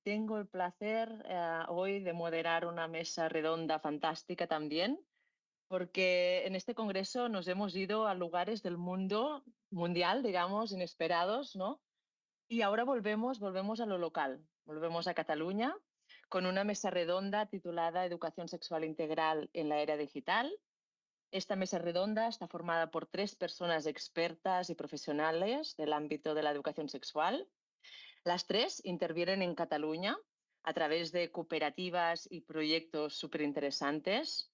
tengo el placer hoy de moderar una mesa redonda fantástica también, porque en este congreso nos hemos ido a lugares del mundo mundial, digamos, inesperados, ¿no? Y ahora volvemos a lo local, volvemos a Cataluña con una mesa redonda titulada Educación sexual integral en la era digital. Esta mesa redonda está formada por 3 personas expertas y profesionales del ámbito de la educación sexual. Las 3 intervienen en Cataluña a través de cooperativas y proyectos súper interesantes.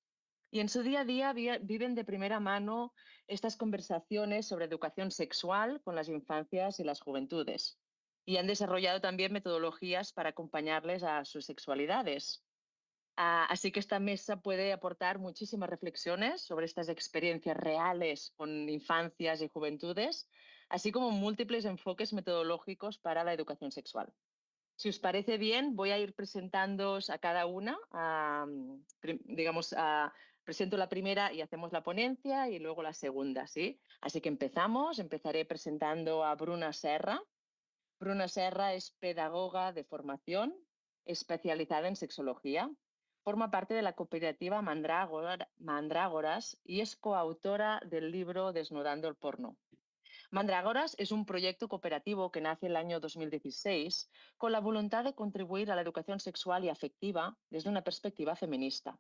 Y en su día a día viven de primera mano estas conversaciones sobre educación sexual con las infancias y las juventudes. Y han desarrollado también metodologías para acompañarles a sus sexualidades. Así que esta mesa puede aportar muchísimas reflexiones sobre estas experiencias reales con infancias y juventudes, así como múltiples enfoques metodológicos para la educación sexual. Si os parece bien, voy a ir presentándoos a cada una. Presento la primera y hacemos la ponencia y luego la segunda, ¿sí? Así que empezaré presentando a Bruna Serra. Bruna Serra es pedagoga de formación, especializada en sexología. Forma parte de la cooperativa Mandrágoras y es coautora del libro Desnudando el porno. Mandrágoras es un proyecto cooperativo que nace el año 2016 con la voluntad de contribuir a la educación sexual y afectiva desde una perspectiva feminista.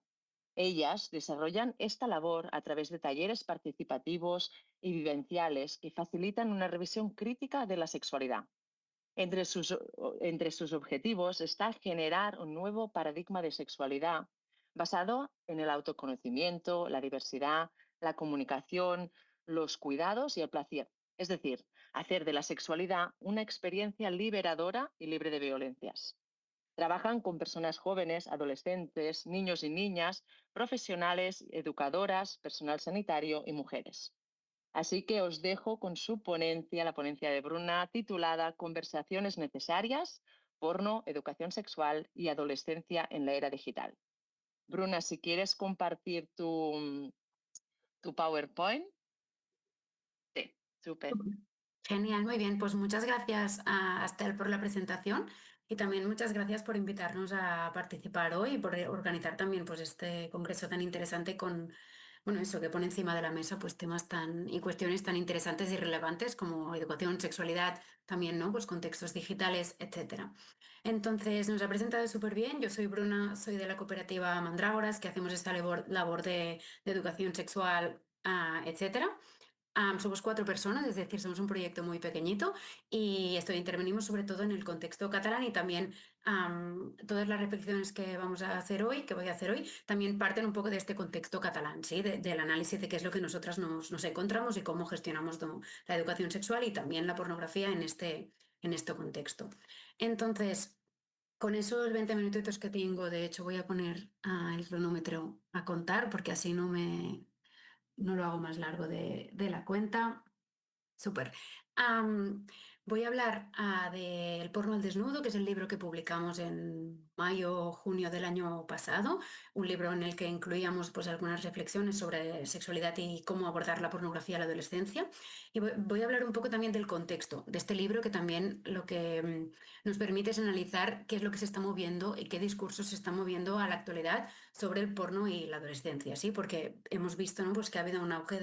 Ellas desarrollan esta labor a través de talleres participativos y vivenciales que facilitan una revisión crítica de la sexualidad. Entre sus objetivos está generar un nuevo paradigma de sexualidad basado en el autoconocimiento, la diversidad, la comunicación, los cuidados y el placer. Es decir, hacer de la sexualidad una experiencia liberadora y libre de violencias. Trabajan con personas jóvenes, adolescentes, niños y niñas, profesionales, educadoras, personal sanitario y mujeres. Así que os dejo con su ponencia, la ponencia de Bruna, titulada Conversaciones necesarias, porno, educación sexual y adolescencia en la era digital. Bruna, si quieres compartir tu PowerPoint. Sí, súper. Genial, muy bien. Pues muchas gracias a Estel por la presentación y también muchas gracias por invitarnos a participar hoy y por organizar también pues este congreso tan interesante con, bueno, eso que pone encima de la mesa pues temas tan y cuestiones tan interesantes y relevantes como educación, sexualidad, también, ¿no? Pues contextos digitales, etcétera. Entonces, nos ha presentado súper bien. Yo soy Bruna, soy de la cooperativa Mandrágoras, que hacemos esta labor de educación sexual, etcétera. Somos 4 personas, es decir, somos un proyecto muy pequeñito y esto intervenimos sobre todo en el contexto catalán y también todas las reflexiones que vamos a hacer hoy, que voy a hacer hoy, también parten un poco de este contexto catalán, ¿sí? Del análisis de qué es lo que nosotras nos encontramos y cómo gestionamos la educación sexual y también la pornografía en este contexto. Entonces, con esos 20 minutitos que tengo, de hecho, voy a poner el cronómetro a contar porque así no lo hago más largo de la cuenta. Súper. Voy a hablar de El porno al desnudo, que es el libro que publicamos en mayo o junio del año pasado, un libro en el que incluíamos pues, algunas reflexiones sobre sexualidad y cómo abordar la pornografía en la adolescencia. Y voy a hablar un poco también del contexto de este libro, que también lo que nos permite es analizar qué es lo que se está moviendo y qué discursos se están moviendo a la actualidad sobre el porno y la adolescencia, ¿sí? Porque hemos visto, ¿no? Pues que ha habido un auge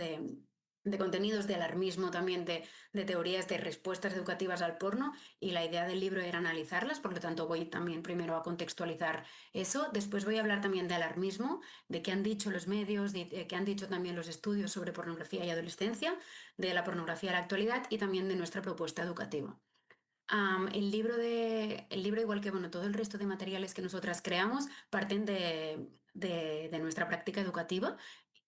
de contenidos de alarmismo, también de teorías de respuestas educativas al porno, y la idea del libro era analizarlas, por lo tanto voy también primero a contextualizar eso, después voy a hablar también de alarmismo, de qué han dicho los medios, de qué han dicho también los estudios sobre pornografía y adolescencia, de la pornografía a la actualidad y también de nuestra propuesta educativa. El libro, igual que bueno, todo el resto de materiales que nosotras creamos, parten de nuestra práctica educativa,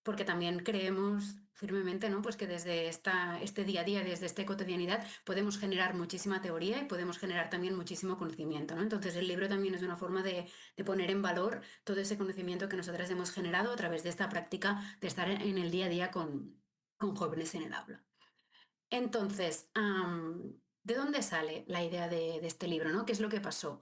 porque también creemos firmemente, ¿no? Pues que desde este día a día, desde esta cotidianidad, podemos generar muchísima teoría y podemos generar también muchísimo conocimiento, ¿no? Entonces el libro también es una forma de poner en valor todo ese conocimiento que nosotras hemos generado a través de esta práctica de estar en el día a día con jóvenes en el aula. Entonces, ¿de dónde sale la idea de este libro, ¿no? ¿Qué es lo que pasó?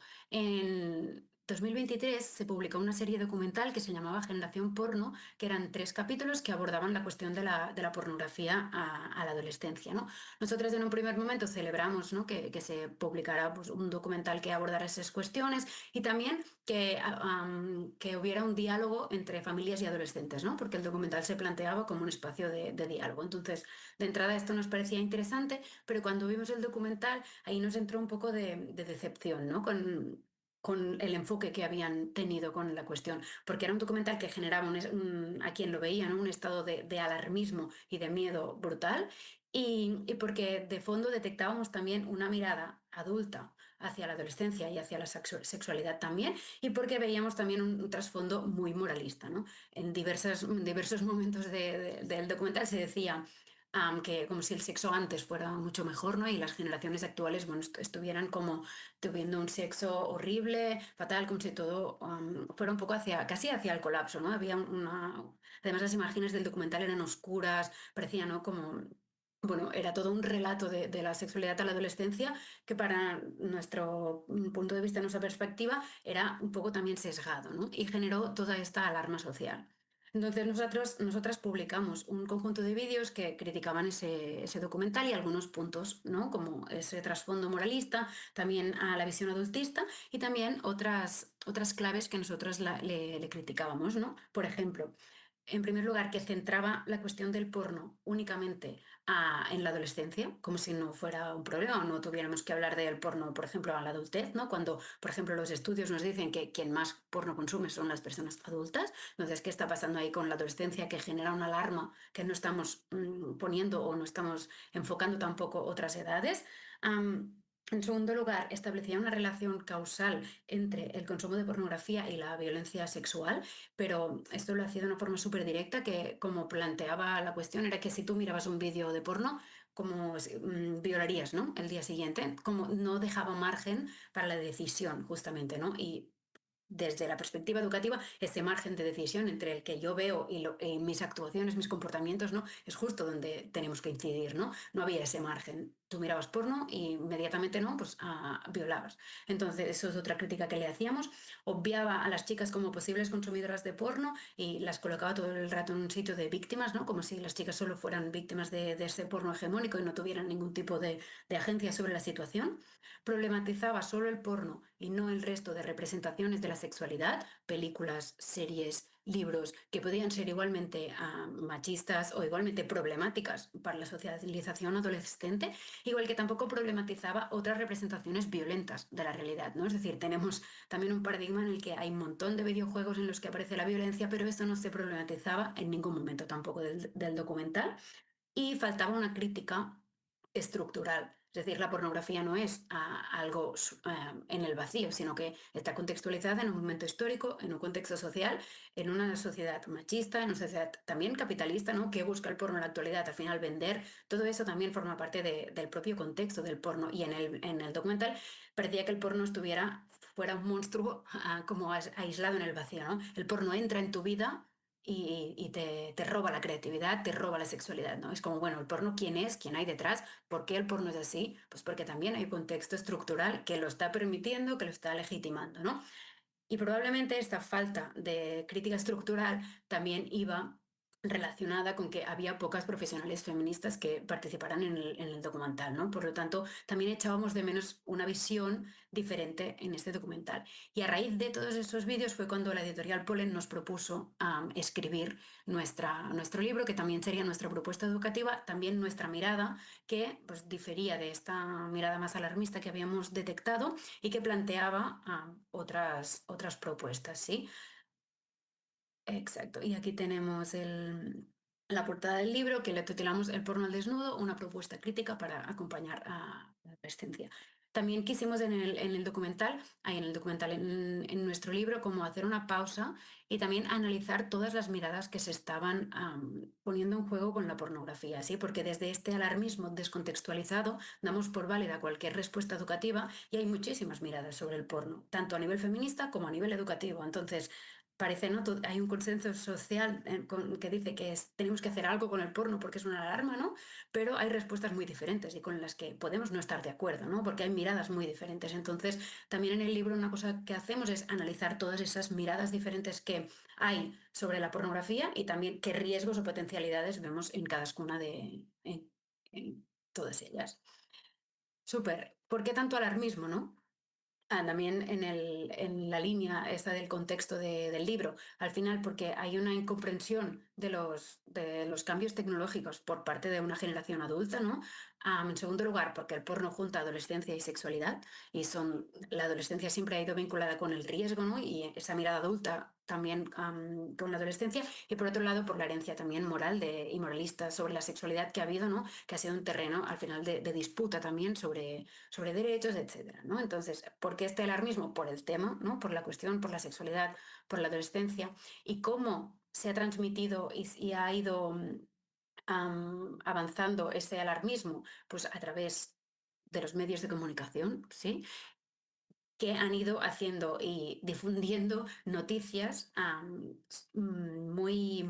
2023 se publicó una serie documental que se llamaba Generación Porno, que eran 3 capítulos que abordaban la cuestión de la pornografía a la adolescencia, ¿no? Nosotras en un primer momento celebramos, ¿no?, que se publicara pues, un documental que abordara esas cuestiones y también que hubiera un diálogo entre familias y adolescentes, ¿no? Porque el documental se planteaba como un espacio de diálogo. Entonces, de entrada esto nos parecía interesante, pero cuando vimos el documental ahí nos entró un poco de decepción, ¿no? Con el enfoque que habían tenido con la cuestión, porque era un documental que generaba a quien lo veía, ¿no?, un estado de alarmismo y de miedo brutal, y porque de fondo detectábamos también una mirada adulta hacia la adolescencia y hacia la sexualidad también, y porque veíamos también un trasfondo muy moralista, ¿no? En diversos momentos del documental se decía que como si el sexo antes fuera mucho mejor, ¿no? Y las generaciones actuales, bueno, estuvieran como tuviendo un sexo horrible, fatal, como si todo fuera un poco casi hacia el colapso, ¿no? Había Además, las imágenes del documental eran oscuras, parecía, ¿no?, como... Bueno, era todo un relato de la sexualidad a la adolescencia que para nuestro punto de vista, nuestra perspectiva, era un poco también sesgado, ¿no? Y generó toda esta alarma social. Entonces nosotras publicamos un conjunto de vídeos que criticaban ese documental y algunos puntos, ¿no?, como ese trasfondo moralista, también a la visión adultista y también otras claves que nosotros le criticábamos, ¿no? Por ejemplo, en primer lugar, que centraba la cuestión del porno únicamente en la adolescencia, como si no fuera un problema o no tuviéramos que hablar del porno, por ejemplo, a la adultez, ¿no? Cuando, por ejemplo, los estudios nos dicen que quien más porno consume son las personas adultas. Entonces, ¿qué está pasando ahí con la adolescencia que genera una alarma que no estamos poniendo o no estamos enfocando tampoco otras edades? En segundo lugar, establecía una relación causal entre el consumo de pornografía y la violencia sexual, pero esto lo hacía de una forma súper directa que, como planteaba la cuestión, era que si tú mirabas un vídeo de porno, como violarías, ¿no?, el día siguiente, como no dejaba margen para la decisión, justamente, ¿no? Y desde la perspectiva educativa, ese margen de decisión entre el que yo veo y mis actuaciones, mis comportamientos, ¿no?, es justo donde tenemos que incidir, ¿no? No había ese margen. Tú mirabas porno y inmediatamente, ¿no?, pues violabas. Entonces, eso es otra crítica que le hacíamos. Obviaba a las chicas como posibles consumidoras de porno y las colocaba todo el rato en un sitio de víctimas, ¿no? Como si las chicas solo fueran víctimas de ese porno hegemónico y no tuvieran ningún tipo de agencia sobre la situación. Problematizaba solo el porno y no el resto de representaciones de la sexualidad, películas, series, libros, que podían ser igualmente machistas o igualmente problemáticas para la socialización adolescente, igual que tampoco problematizaba otras representaciones violentas de la realidad, ¿no? Es decir, tenemos también un paradigma en el que hay un montón de videojuegos en los que aparece la violencia, pero esto no se problematizaba en ningún momento tampoco del documental. Y faltaba una crítica estructural. Es decir, la pornografía no es algo en el vacío, sino que está contextualizada en un momento histórico, en un contexto social, en una sociedad machista, en una sociedad también capitalista, ¿no?, que busca el porno en la actualidad. Al final, vender, todo eso también forma parte del propio contexto del porno. Y en el documental parecía que el porno fuera un monstruo como aislado en el vacío, ¿no? El porno entra en tu vida y te roba la creatividad, te roba la sexualidad, ¿no? Es como, bueno, el porno, ¿quién es? ¿Quién hay detrás? ¿Por qué el porno es así? Pues porque también hay un contexto estructural que lo está permitiendo, que lo está legitimando, ¿no? Y probablemente esta falta de crítica estructural también iba relacionada con que había pocas profesionales feministas que participaran en el documental, ¿no? Por lo tanto, también echábamos de menos una visión diferente en este documental. Y a raíz de todos esos vídeos fue cuando la editorial Polen nos propuso escribir nuestro libro, que también sería nuestra propuesta educativa, también nuestra mirada, que pues, difería de esta mirada más alarmista que habíamos detectado y que planteaba otras propuestas, ¿sí? Exacto. Y aquí tenemos la portada del libro que le titulamos El porno al desnudo, una propuesta crítica para acompañar a la adolescencia. También quisimos en nuestro libro, como hacer una pausa y también analizar todas las miradas que se estaban poniendo en juego con la pornografía, ¿sí? Porque desde este alarmismo descontextualizado damos por válida cualquier respuesta educativa y hay muchísimas miradas sobre el porno, tanto a nivel feminista como a nivel educativo. Entonces, parece, ¿no? Hay un consenso social que dice que tenemos que hacer algo con el porno porque es una alarma, ¿no? Pero hay respuestas muy diferentes y con las que podemos no estar de acuerdo, ¿no? Porque hay miradas muy diferentes. Entonces, también en el libro una cosa que hacemos es analizar todas esas miradas diferentes que hay sobre la pornografía y también qué riesgos o potencialidades vemos en cada una en todas ellas. Súper. ¿Por qué tanto alarmismo, no? También en la línea esta del contexto del libro, al final porque hay una incomprensión de los cambios tecnológicos por parte de una generación adulta, ¿no? En segundo lugar, porque el porno junta adolescencia y sexualidad la adolescencia siempre ha ido vinculada con el riesgo, ¿no? Y esa mirada adulta también con la adolescencia y por otro lado por la herencia también moral y moralista sobre la sexualidad que ha habido, ¿no? Que ha sido un terreno al final de disputa también sobre derechos, etcétera, ¿no? Entonces, ¿por qué este alarmismo? Por el tema, ¿no? Por la cuestión, por la sexualidad, por la adolescencia y cómo se ha transmitido y ha ido avanzando ese alarmismo, pues a través de los medios de comunicación, ¿sí? Que han ido haciendo y difundiendo noticias muy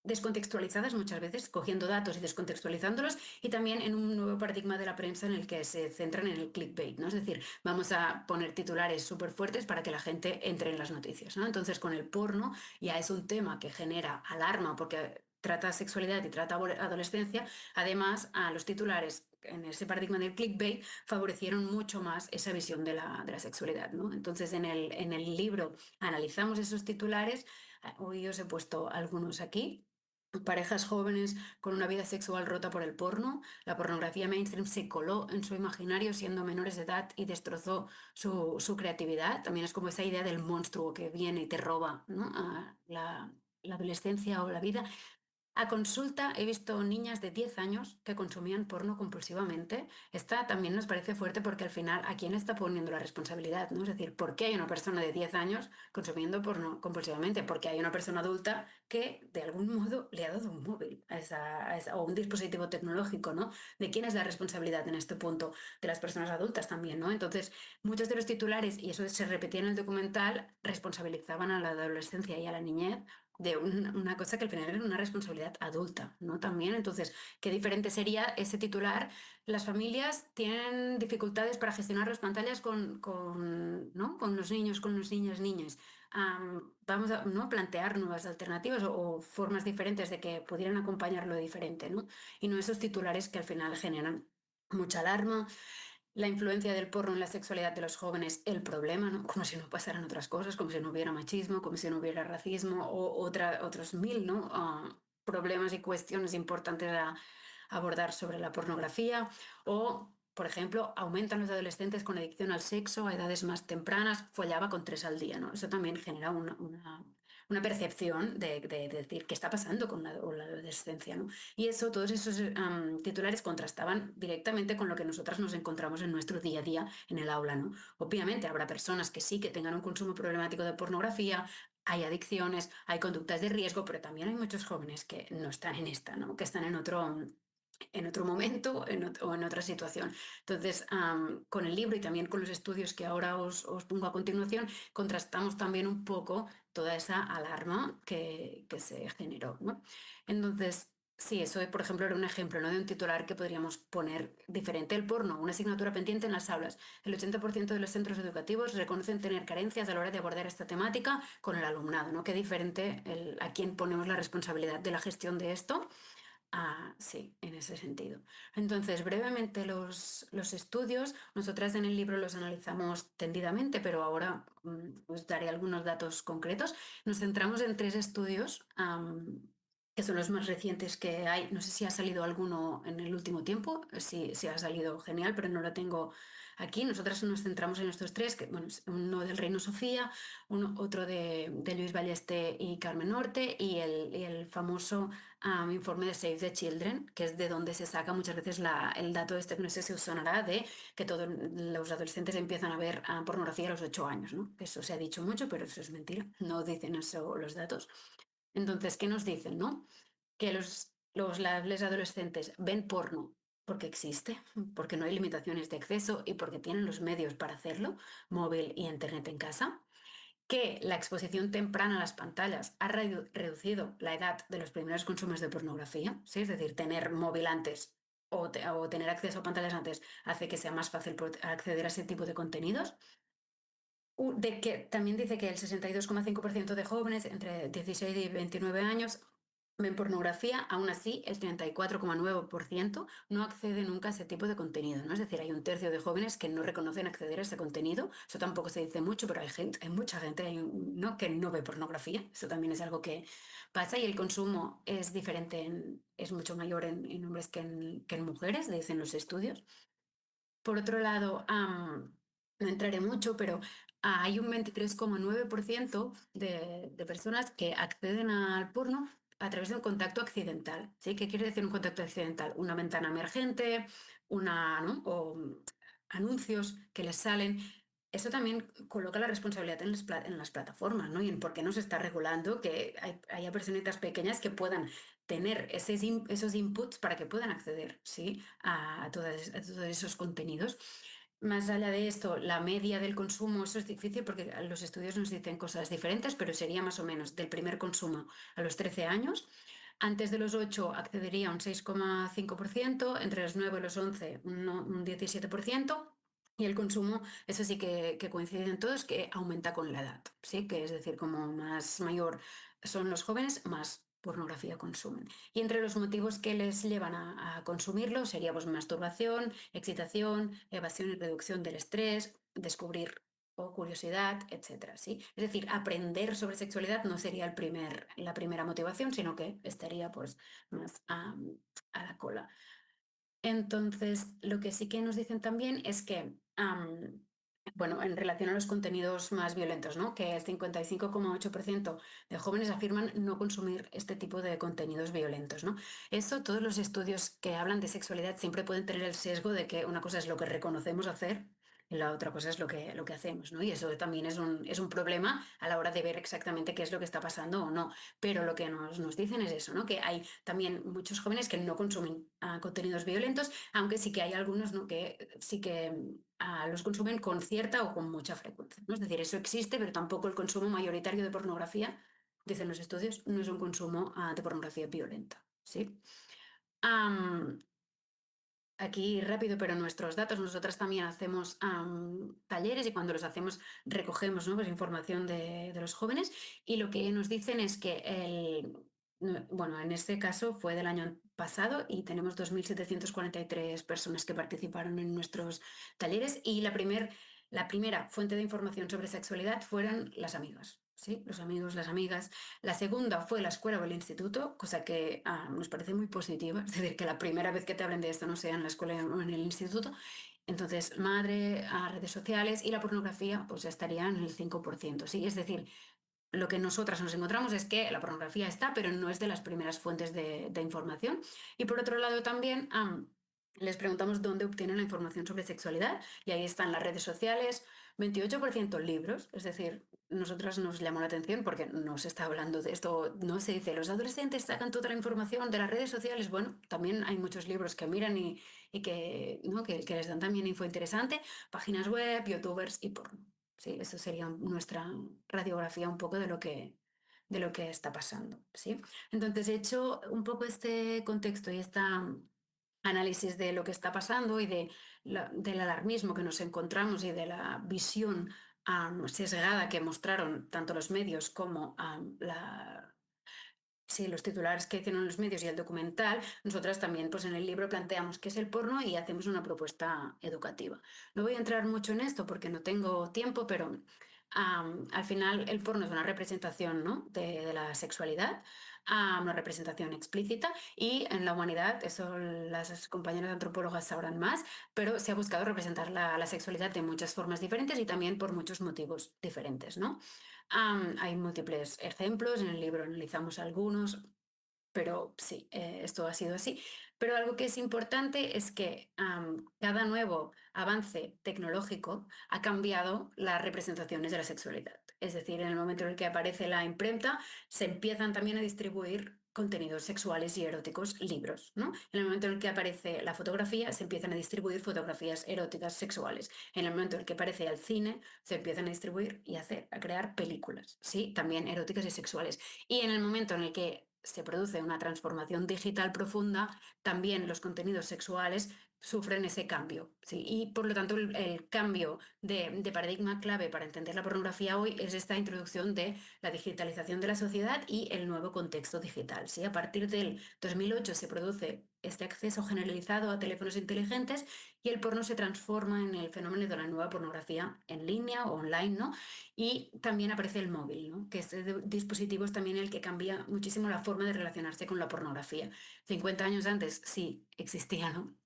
descontextualizadas muchas veces, cogiendo datos y descontextualizándolos, y también en un nuevo paradigma de la prensa en el que se centran en el clickbait, ¿no? Es decir, vamos a poner titulares súper fuertes para que la gente entre en las noticias, ¿no? Entonces, con el porno ya es un tema que genera alarma porque trata sexualidad y trata adolescencia. Además, a los titulares en ese paradigma del clickbait favorecieron mucho más esa visión de la sexualidad, ¿no? Entonces, en el libro analizamos esos titulares. Hoy os he puesto algunos aquí. Parejas jóvenes con una vida sexual rota por el porno. La pornografía mainstream se coló en su imaginario siendo menores de edad y destrozó su creatividad. También es como esa idea del monstruo que viene y te roba, ¿no? La adolescencia o la vida. A consulta he visto niñas de 10 años que consumían porno compulsivamente. Esta también nos parece fuerte porque al final, ¿a quién le está poniendo la responsabilidad, no? Es decir, ¿por qué hay una persona de 10 años consumiendo porno compulsivamente? Porque hay una persona adulta que de algún modo le ha dado un móvil o un dispositivo tecnológico, ¿no? ¿De quién es la responsabilidad en este punto? De las personas adultas también, ¿no? Entonces, muchos de los titulares, y eso se repetía en el documental, responsabilizaban a la adolescencia y a la niñez de una cosa que al final era una responsabilidad adulta, ¿no? También, entonces, qué diferente sería ese titular. Las familias tienen dificultades para gestionar las pantallas ¿no? Con los niños, con los niños, niñas. Vamos a, ¿no? Plantear nuevas alternativas o formas diferentes de que pudieran acompañarlo diferente, ¿no? Y no esos titulares que al final generan mucha alarma. La influencia del porno en la sexualidad de los jóvenes, el problema, ¿no? Como si no pasaran otras cosas, como si no hubiera machismo, como si no hubiera racismo o otros mil, ¿no? Problemas y cuestiones importantes a abordar sobre la pornografía o, por ejemplo, aumentan los adolescentes con adicción al sexo a edades más tempranas, follaba con 3 al día, ¿no? Eso también genera una percepción de decir qué está pasando con la adolescencia, ¿no? Y eso, todos esos titulares contrastaban directamente con lo que nosotras nos encontramos en nuestro día a día en el aula, ¿no? Obviamente habrá personas que sí que tengan un consumo problemático de pornografía, hay adicciones, hay conductas de riesgo, pero también hay muchos jóvenes que no están en esta, ¿no? Que están en otro momento o en otra situación. Entonces, con el libro y también con los estudios que ahora os pongo a continuación, contrastamos también un poco toda esa alarma que se generó, ¿no? Entonces, sí, eso, por ejemplo, era un ejemplo, ¿no? De un titular que podríamos poner diferente. El porno, una asignatura pendiente en las aulas. El 80% de los centros educativos reconocen tener carencias a la hora de abordar esta temática con el alumnado, ¿no? Qué diferente a quién ponemos la responsabilidad de la gestión de esto. Sí, en ese sentido. Entonces, brevemente los estudios, nosotras en el libro los analizamos tendidamente, pero ahora os daré algunos datos concretos. Nos centramos en 3 estudios, que son los más recientes que hay. No sé si ha salido alguno en el último tiempo, si ha salido genial, pero no lo tengo aquí. Nosotras nos centramos en estos tres, que, bueno, es uno del Reino Sofía, otro de Luis Ballester y Carmen Norte y el famoso informe de Save the Children, que es de donde se saca muchas veces el dato este, que no sé si os sonará, de que todos los adolescentes empiezan a ver pornografía a los 8 años, ¿no? Eso se ha dicho mucho, pero eso es mentira, no dicen eso los datos. Entonces, ¿qué nos dicen, no? Que los adolescentes ven porno porque existe, porque no hay limitaciones de acceso y porque tienen los medios para hacerlo, móvil y internet en casa, que la exposición temprana a las pantallas ha reducido la edad de los primeros consumos de pornografía, ¿sí? Es decir, tener móvil antes o tener acceso a pantallas antes hace que sea más fácil acceder a ese tipo de contenidos. De que también dice que el 62,5% de jóvenes entre 16 y 29 años ven pornografía, aún así el 34,9% no accede nunca a ese tipo de contenido, ¿no? Es decir, hay un tercio de jóvenes que no reconocen acceder a ese contenido. Eso tampoco se dice mucho, pero hay gente, hay mucha gente, ¿no?, que no ve pornografía. Eso también es algo que pasa y el consumo es diferente, es mucho mayor en hombres que en mujeres, dicen los estudios. Por otro lado, no entraré mucho, pero hay un 23,9% de personas que acceden al porno a través de un contacto accidental. ¿Sí? ¿Qué quiere decir un contacto accidental? Una ventana emergente, ¿no?, o anuncios que les salen. Eso también coloca la responsabilidad en las plataformas, ¿no? Y en por qué no se está regulando que haya personitas pequeñas que puedan tener esos inputs para que puedan acceder, ¿sí?, a todos esos contenidos. Más allá de esto, la media del consumo, eso es difícil porque los estudios nos dicen cosas diferentes, pero sería más o menos del primer consumo a los 13 años. Antes de los 8 accedería a un 6,5%, entre los 9 y los 11 un 17%. Y el consumo, eso sí que coinciden todos, que aumenta con la edad, ¿sí? Que es decir, como más mayor son los jóvenes, más pornografía consumen. Y entre los motivos que les llevan a consumirlo sería pues masturbación, excitación, evasión y reducción del estrés, descubrir o curiosidad, etcétera, ¿sí? Es decir, aprender sobre sexualidad no sería la primera motivación, sino que estaría pues más a la cola. Entonces, lo que sí que nos dicen también es que, bueno, en relación a los contenidos más violentos, ¿no?, que el 55,8% de jóvenes afirman no consumir este tipo de contenidos violentos, ¿no? Eso, todos los estudios que hablan de sexualidad siempre pueden tener el sesgo de que una cosa es lo que reconocemos hacer y la otra cosa es lo que hacemos, ¿no? Y eso también es un problema a la hora de ver exactamente qué es lo que está pasando o no. Pero lo que nos dicen es eso, ¿no?, que hay también muchos jóvenes que no consumen contenidos violentos, aunque sí que hay algunos, ¿no?, que sí que los consumen con cierta o con mucha frecuencia, ¿no? Es decir, eso existe, pero tampoco el consumo mayoritario de pornografía, dicen los estudios, no es un consumo de pornografía violenta, ¿sí? Am, Aquí rápido, pero nuestros datos, nosotras también hacemos talleres y cuando los hacemos recogemos, ¿no?, pues información de los jóvenes y lo que nos dicen es que bueno, en este caso fue del año pasado y tenemos 2.743 personas que participaron en nuestros talleres y la primera fuente de información sobre sexualidad fueron las amigas, ¿sí? Los amigos, las amigas. La segunda fue la escuela o el instituto, cosa que nos parece muy positiva, es decir, que la primera vez que te hablen de esto no sea en la escuela o en el instituto. Entonces, madre, redes sociales y la pornografía, pues ya estaría en el 5%, ¿sí? Es decir, lo que nosotras nos encontramos es que la pornografía está, pero no es de las primeras fuentes de información. Y por otro lado también les preguntamos dónde obtienen la información sobre sexualidad y ahí están las redes sociales, 28% libros, es decir, nosotras nos llamó la atención porque no se está hablando de esto, no se dice, los adolescentes sacan toda la información de las redes sociales. Bueno, también hay muchos libros que miran y que, ¿no?, que les dan también info interesante, páginas web, youtubers y porno. Sí, eso sería nuestra radiografía un poco de lo que está pasando, ¿sí? Entonces, he hecho un poco este contexto y este análisis de lo que está pasando y del alarmismo que nos encontramos y de la visión sesgada que mostraron tanto los medios como sí, los titulares que hicieron los medios y el documental. Nosotras también, pues en el libro planteamos qué es el porno y hacemos una propuesta educativa. No voy a entrar mucho en esto porque no tengo tiempo, pero al final el porno es una representación, ¿no?, de la sexualidad, una representación explícita y en la humanidad, eso las compañeras antropólogas sabrán más, pero se ha buscado representar la sexualidad de muchas formas diferentes y también por muchos motivos diferentes, ¿no? Hay múltiples ejemplos, en el libro analizamos algunos, pero sí, esto ha sido así. Pero algo que es importante es que cada nuevo avance tecnológico ha cambiado las representaciones de la sexualidad. Es decir, en el momento en el que aparece la imprenta, se empiezan también a distribuir contenidos sexuales y eróticos, libros, ¿no? En el momento en el que aparece la fotografía, se empiezan a distribuir fotografías eróticas sexuales. En el momento en el que aparece el cine, se empiezan a distribuir y a crear películas, ¿sí? También eróticas y sexuales. Y en el momento en el que se produce una transformación digital profunda, también los contenidos sexuales sufren ese cambio, ¿sí? Y por lo tanto el cambio de paradigma clave para entender la pornografía hoy es esta introducción de la digitalización de la sociedad y el nuevo contexto digital, ¿sí? A partir del 2008 se produce este acceso generalizado a teléfonos inteligentes y el porno se transforma en el fenómeno de la nueva pornografía en línea o online, ¿no? Y también aparece el móvil, ¿no? Que este dispositivo es también el que cambia muchísimo la forma de relacionarse con la pornografía. 50 años antes sí existía, ¿no?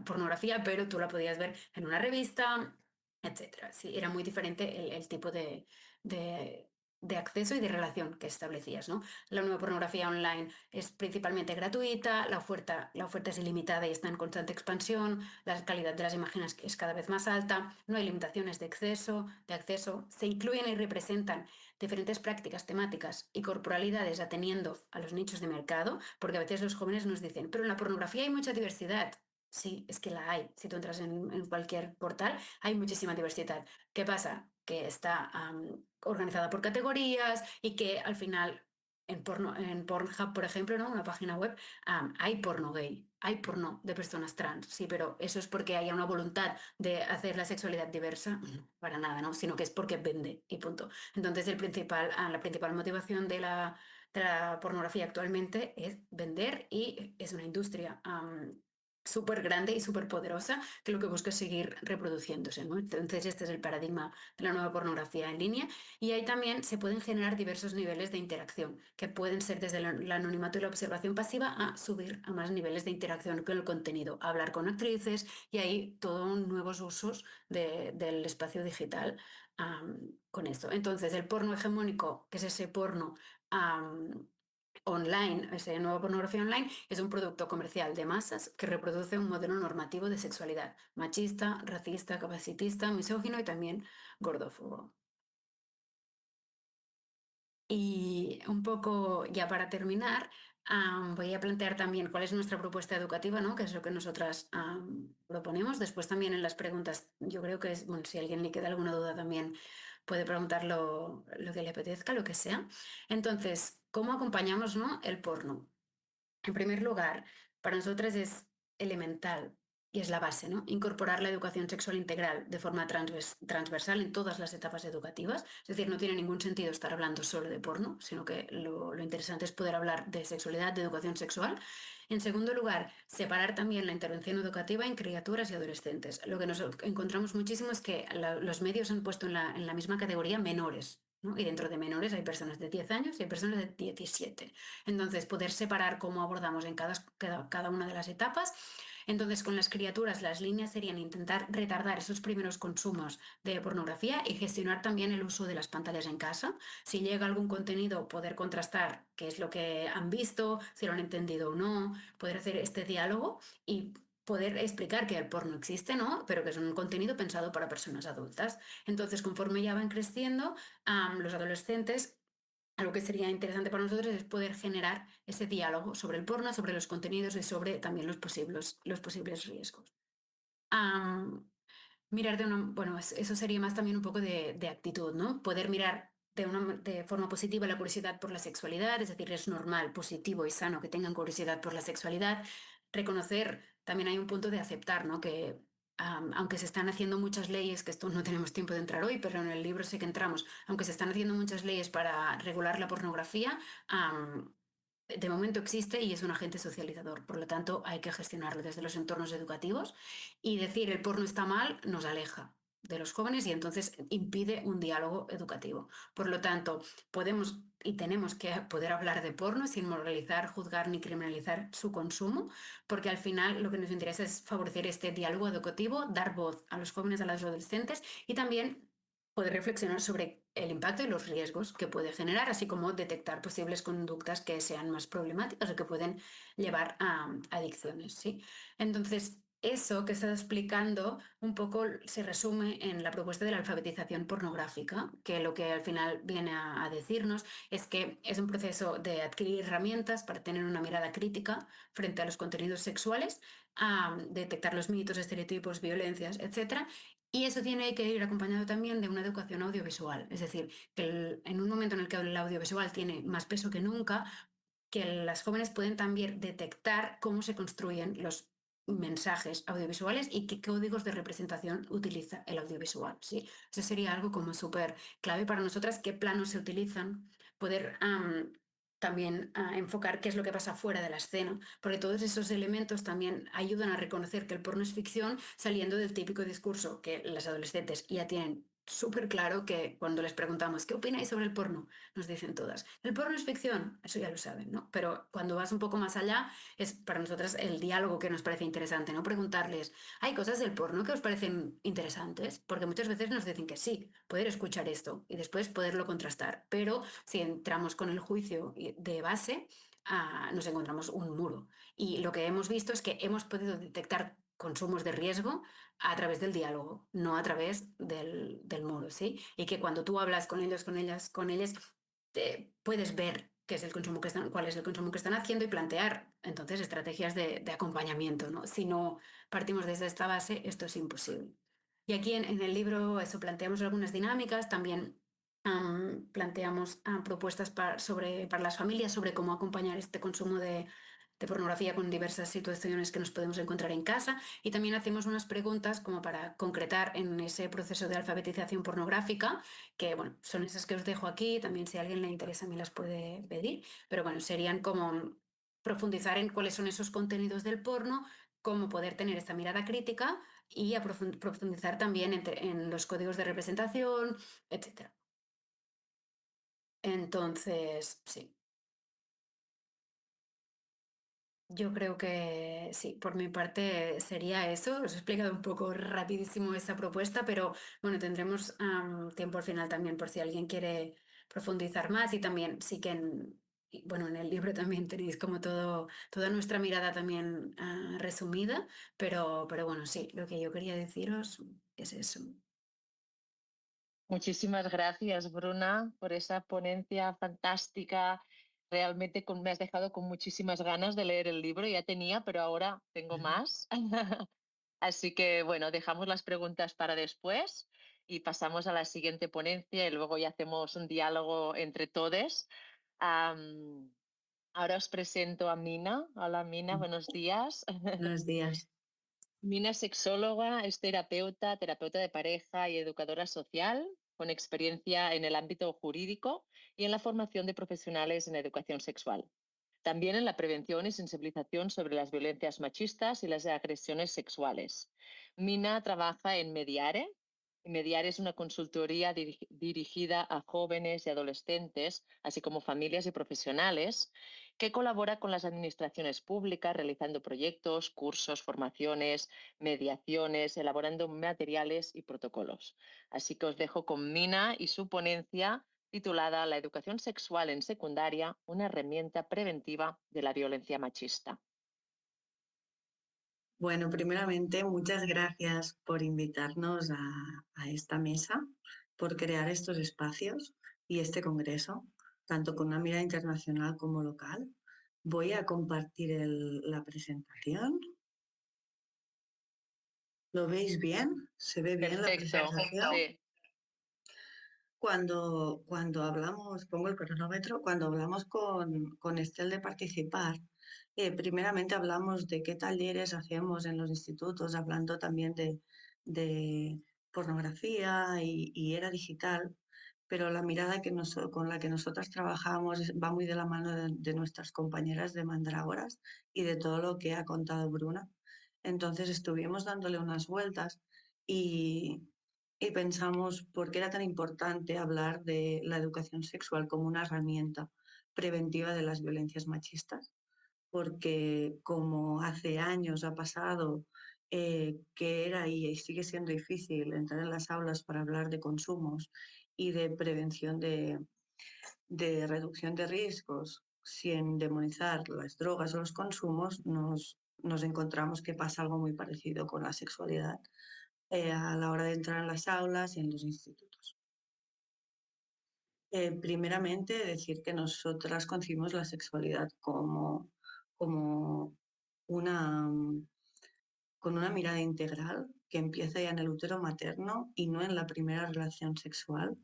Pornografía, pero tú la podías ver en una revista, etcétera. Sí, era muy diferente el tipo de, de acceso y de relación que establecías, ¿no? La nueva pornografía online es principalmente gratuita, la oferta es ilimitada y está en constante expansión, la calidad de las imágenes es cada vez más alta, no hay limitaciones de acceso, se incluyen y representan diferentes prácticas temáticas y corporalidades ateniendo a los nichos de mercado, porque a veces los jóvenes nos dicen, pero en la pornografía hay mucha diversidad. Sí, es que la hay. Si tú entras en cualquier portal, hay muchísima diversidad. ¿Qué pasa? Que está organizada por categorías y que al final en Pornhub, por ejemplo, ¿no? Una página web, hay porno gay, hay porno de personas trans, sí, pero eso es porque haya una voluntad de hacer la sexualidad diversa, no, para nada, ¿no? Sino que es porque vende y punto. Entonces la principal motivación de la pornografía actualmente es vender y es una industria súper grande y súper poderosa que lo que busca es seguir reproduciéndose, ¿no? Entonces este es el paradigma de la nueva pornografía en línea y ahí también se pueden generar diversos niveles de interacción que pueden ser desde el anonimato y la observación pasiva a subir a más niveles de interacción con el contenido, a hablar con actrices y ahí todos nuevos usos del espacio digital con esto. Entonces el porno hegemónico, que es ese porno online, esa nueva pornografía online, es un producto comercial de masas que reproduce un modelo normativo de sexualidad machista, racista, capacitista, misógino y también gordófobo. Y un poco ya para terminar, voy a plantear también cuál es nuestra propuesta educativa, ¿no? Que es lo que nosotras proponemos. Después también en las preguntas, yo creo que es, bueno, si a alguien le queda alguna duda también puede preguntar lo que le apetezca, lo que sea. Entonces, ¿cómo acompañamos, ¿no? El porno? En primer lugar, para nosotras es elemental y es la base, ¿no? Incorporar la educación sexual integral de forma transversal en todas las etapas educativas. Es decir, no tiene ningún sentido estar hablando solo de porno, sino que lo interesante es poder hablar de sexualidad, de educación sexual. En segundo lugar, separar también la intervención educativa en criaturas y adolescentes. Lo que nos encontramos muchísimo es que los medios han puesto en la misma categoría menores, ¿no? Y dentro de menores hay personas de 10 años y hay personas de 17. Entonces, poder separar cómo abordamos en cada una de las etapas. Entonces, con las criaturas, las líneas serían intentar retardar esos primeros consumos de pornografía y gestionar también el uso de las pantallas en casa. Si llega algún contenido, poder contrastar qué es lo que han visto, si lo han entendido o no, poder hacer este diálogo y poder explicar que el porno existe, ¿no? Pero que es un contenido pensado para personas adultas. Entonces, conforme ya van creciendo, los adolescentes algo que sería interesante para nosotros es poder generar ese diálogo sobre el porno, sobre los contenidos y sobre también los posibles riesgos. Am, Mirar bueno, eso sería más también un poco de actitud, ¿no? Poder mirar de forma positiva la curiosidad por la sexualidad, es decir, es normal, positivo y sano que tengan curiosidad por la sexualidad. Reconocer, también hay un punto de aceptar, ¿no? Que aunque se están haciendo muchas leyes, que esto no tenemos tiempo de entrar hoy, pero en el libro sí que entramos, aunque se están haciendo muchas leyes para regular la pornografía, de momento existe y es un agente socializador. Por lo tanto, hay que gestionarlo desde los entornos educativos y decir el porno está mal nos aleja de los jóvenes y entonces impide un diálogo educativo. Por lo tanto, podemos y tenemos que poder hablar de porno sin moralizar, juzgar ni criminalizar su consumo, porque al final lo que nos interesa es favorecer este diálogo educativo, dar voz a los jóvenes, a los adolescentes y también poder reflexionar sobre el impacto y los riesgos que puede generar, así como detectar posibles conductas que sean más problemáticas o que pueden llevar a adicciones, ¿sí? Entonces, eso que estás explicando un poco se resume en la propuesta de la alfabetización pornográfica, que lo que al final viene a decirnos es que es un proceso de adquirir herramientas para tener una mirada crítica frente a los contenidos sexuales, a detectar los mitos, estereotipos, violencias, etcétera. Y eso tiene que ir acompañado también de una educación audiovisual. Es decir, que en un momento en el que el audiovisual tiene más peso que nunca, que las jóvenes pueden también detectar cómo se construyen los mensajes audiovisuales y qué códigos de representación utiliza el audiovisual, ¿sí? Eso sería algo como súper clave para nosotras, qué planos se utilizan, poder también enfocar qué es lo que pasa fuera de la escena, porque todos esos elementos también ayudan a reconocer que el porno es ficción, saliendo del típico discurso que las adolescentes ya tienen súper claro, que cuando les preguntamos qué opináis sobre el porno, nos dicen todas, el porno es ficción, eso ya lo saben, ¿no? Pero cuando vas un poco más allá, es para nosotras el diálogo que nos parece interesante, ¿no? Preguntarles, ¿hay cosas del porno que os parecen interesantes? Porque muchas veces nos dicen que sí, poder escuchar esto y después poderlo contrastar. Pero si entramos con el juicio de base, nos encontramos un muro. Y lo que hemos visto es que hemos podido detectar consumos de riesgo a través del diálogo, no a través del muro, ¿sí? Y que cuando tú hablas con ellos, con ellas, con ellos, puedes ver qué es el consumo que están, cuál es el consumo que están haciendo y plantear entonces estrategias de acompañamiento, ¿no? Si no partimos desde esta base, esto es imposible. Y aquí en el libro eso planteamos algunas dinámicas, también planteamos propuestas para las familias sobre cómo acompañar este consumo de pornografía con diversas situaciones que nos podemos encontrar en casa, y también hacemos unas preguntas como para concretar en ese proceso de alfabetización pornográfica, que bueno, son esas que os dejo aquí, también si a alguien le interesa me las puede pedir, pero bueno, serían como profundizar en cuáles son esos contenidos del porno, cómo poder tener esta mirada crítica y profundizar también en los códigos de representación, etcétera. Entonces, sí. Yo creo que sí, por mi parte sería eso. Os he explicado un poco rapidísimo esta propuesta, pero bueno, tendremos tiempo al final también por si alguien quiere profundizar más, y también sí que y, bueno, en el libro también tenéis como toda nuestra mirada también resumida, pero bueno, sí, lo que yo quería deciros es eso. Muchísimas gracias, Bruna, por esa ponencia fantástica. Realmente me has dejado con muchísimas ganas de leer el libro. Ya tenía, pero ahora tengo más. Así que, bueno, dejamos las preguntas para después y pasamos a la siguiente ponencia y luego ya hacemos un diálogo entre todos. Ahora os presento a Mina. Hola, Mina, buenos días. Buenos días. Mina es sexóloga, es terapeuta de pareja y educadora social, con experiencia en el ámbito jurídico y en la formación de profesionales en educación sexual. También en la prevención y sensibilización sobre las violencias machistas y las agresiones sexuales. Mina trabaja en Mediare. Mediare es una consultoría dirigida a jóvenes y adolescentes, así como familias y profesionales, que colabora con las administraciones públicas realizando proyectos, cursos, formaciones, mediaciones, elaborando materiales y protocolos. Así que os dejo con Mina y su ponencia titulada La educación sexual en secundaria, una herramienta preventiva de la violencia machista. Bueno, primeramente, muchas gracias por invitarnos a esta mesa, por crear estos espacios y este congreso, tanto con una mirada internacional como local. Voy a compartir la presentación. ¿Lo veis bien? ¿Se ve bien la Perfecto, presentación? sí. Cuando hablamos, pongo el cronómetro, cuando hablamos con Estel de participar, primeramente hablamos de qué talleres hacemos en los institutos, hablando también de pornografía y era digital, pero la mirada con la que nosotras trabajamos va muy de la mano de nuestras compañeras de Mandrágoras y de todo lo que ha contado Bruna. Entonces estuvimos dándole unas vueltas y pensamos por qué era tan importante hablar de la educación sexual como una herramienta preventiva de las violencias machistas, porque como hace años ha pasado que era y sigue siendo difícil entrar en las aulas para hablar de consumos y de prevención de reducción de riesgos sin demonizar las drogas o los consumos, nos encontramos que pasa algo muy parecido con la sexualidad a la hora de entrar en las aulas y en los institutos. Primeramente, decir que nosotras concibimos la sexualidad como con una mirada integral que empieza ya en el útero materno y no en la primera relación sexual,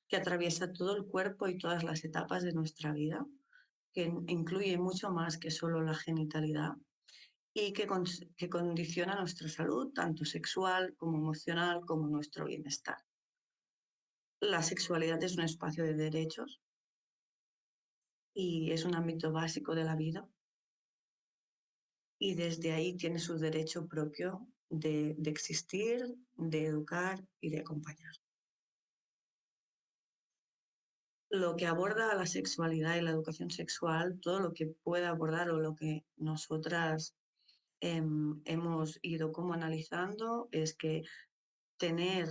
que atraviesa todo el cuerpo y todas las etapas de nuestra vida, que incluye mucho más que solo la genitalidad y que condiciona nuestra salud, tanto sexual como emocional, como nuestro bienestar. La sexualidad es un espacio de derechos y es un ámbito básico de la vida. Y desde ahí tiene su derecho propio de existir, de educar y de acompañar. Lo que aborda la sexualidad y la educación sexual, todo lo que pueda abordar o lo que nosotras hemos ido como analizando es que tener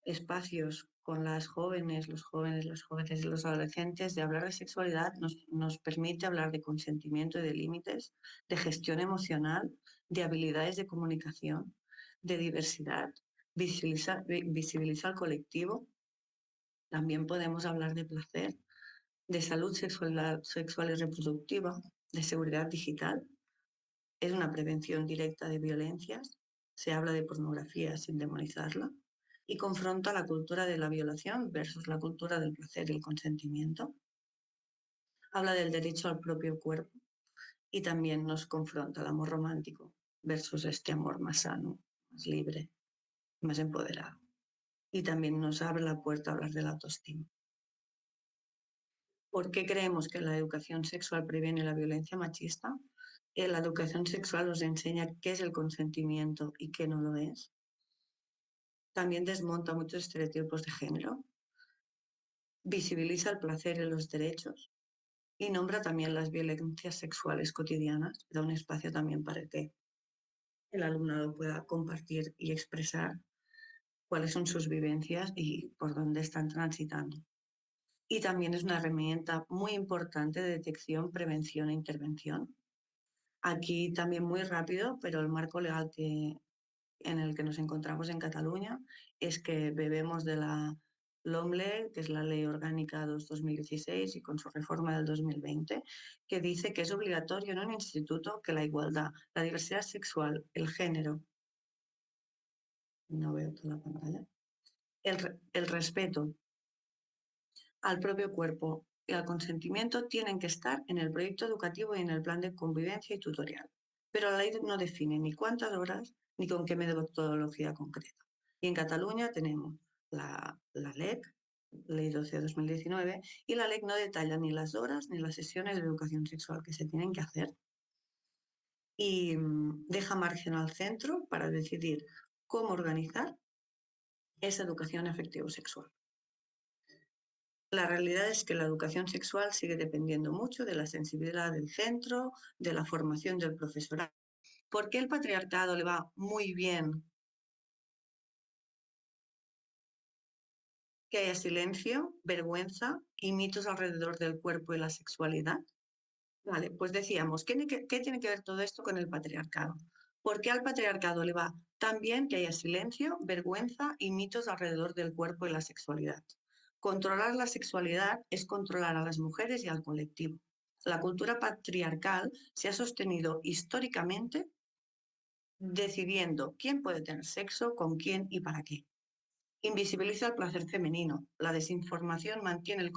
espacios con las jóvenes, los jóvenes y los adolescentes de hablar de sexualidad nos permite hablar de consentimiento y de límites, de gestión emocional, de habilidades de comunicación, de diversidad, visibiliza el colectivo. También podemos hablar de placer, de salud sexual y reproductiva, de seguridad digital. Es una prevención directa de violencias. Se habla de pornografía sin demonizarla y confronta la cultura de la violación versus la cultura del placer y el consentimiento. Habla del derecho al propio cuerpo y también nos confronta el amor romántico versus este amor más sano, más libre, más empoderado. Y también nos abre la puerta a hablar de la autoestima. ¿Por qué creemos que la educación sexual previene la violencia machista? La educación sexual nos enseña qué es el consentimiento y qué no lo es. También desmonta muchos estereotipos de género, visibiliza el placer y los derechos y nombra también las violencias sexuales cotidianas. Da un espacio también para que el alumnado pueda compartir y expresar cuáles son sus vivencias y por dónde están transitando. Y también es una herramienta muy importante de detección, prevención e intervención. Aquí también muy rápido, pero el marco legal en el que nos encontramos en Cataluña es que bebemos de la LOMLE, que es la Ley Orgánica 2/2016 y con su reforma del 2020, que dice que es obligatorio en un instituto que la igualdad, la diversidad sexual, el género, no veo toda la pantalla, el respeto al propio cuerpo y al consentimiento tienen que estar en el proyecto educativo y en el plan de convivencia y tutorial. Pero la ley no define ni cuántas horas ni con qué metodología concreta. Y en Cataluña tenemos la LEC, Ley 12/2019, y la LEC no detalla ni las horas ni las sesiones de educación sexual que se tienen que hacer y deja margen al centro para decidir cómo organizar esa educación afectivo-sexual. La realidad es que la educación sexual sigue dependiendo mucho de la sensibilidad del centro, de la formación del profesorado. ¿Por qué el patriarcado le va muy bien que haya silencio, vergüenza y mitos alrededor del cuerpo y la sexualidad? Vale, pues decíamos, ¿qué tiene que ver todo esto con el patriarcado? ¿Por qué al patriarcado le va tan bien que haya silencio, vergüenza y mitos alrededor del cuerpo y la sexualidad? Controlar la sexualidad es controlar a las mujeres y al colectivo. La cultura patriarcal se ha sostenido históricamente decidiendo quién puede tener sexo, con quién y para qué. Invisibiliza el placer femenino. La desinformación mantiene el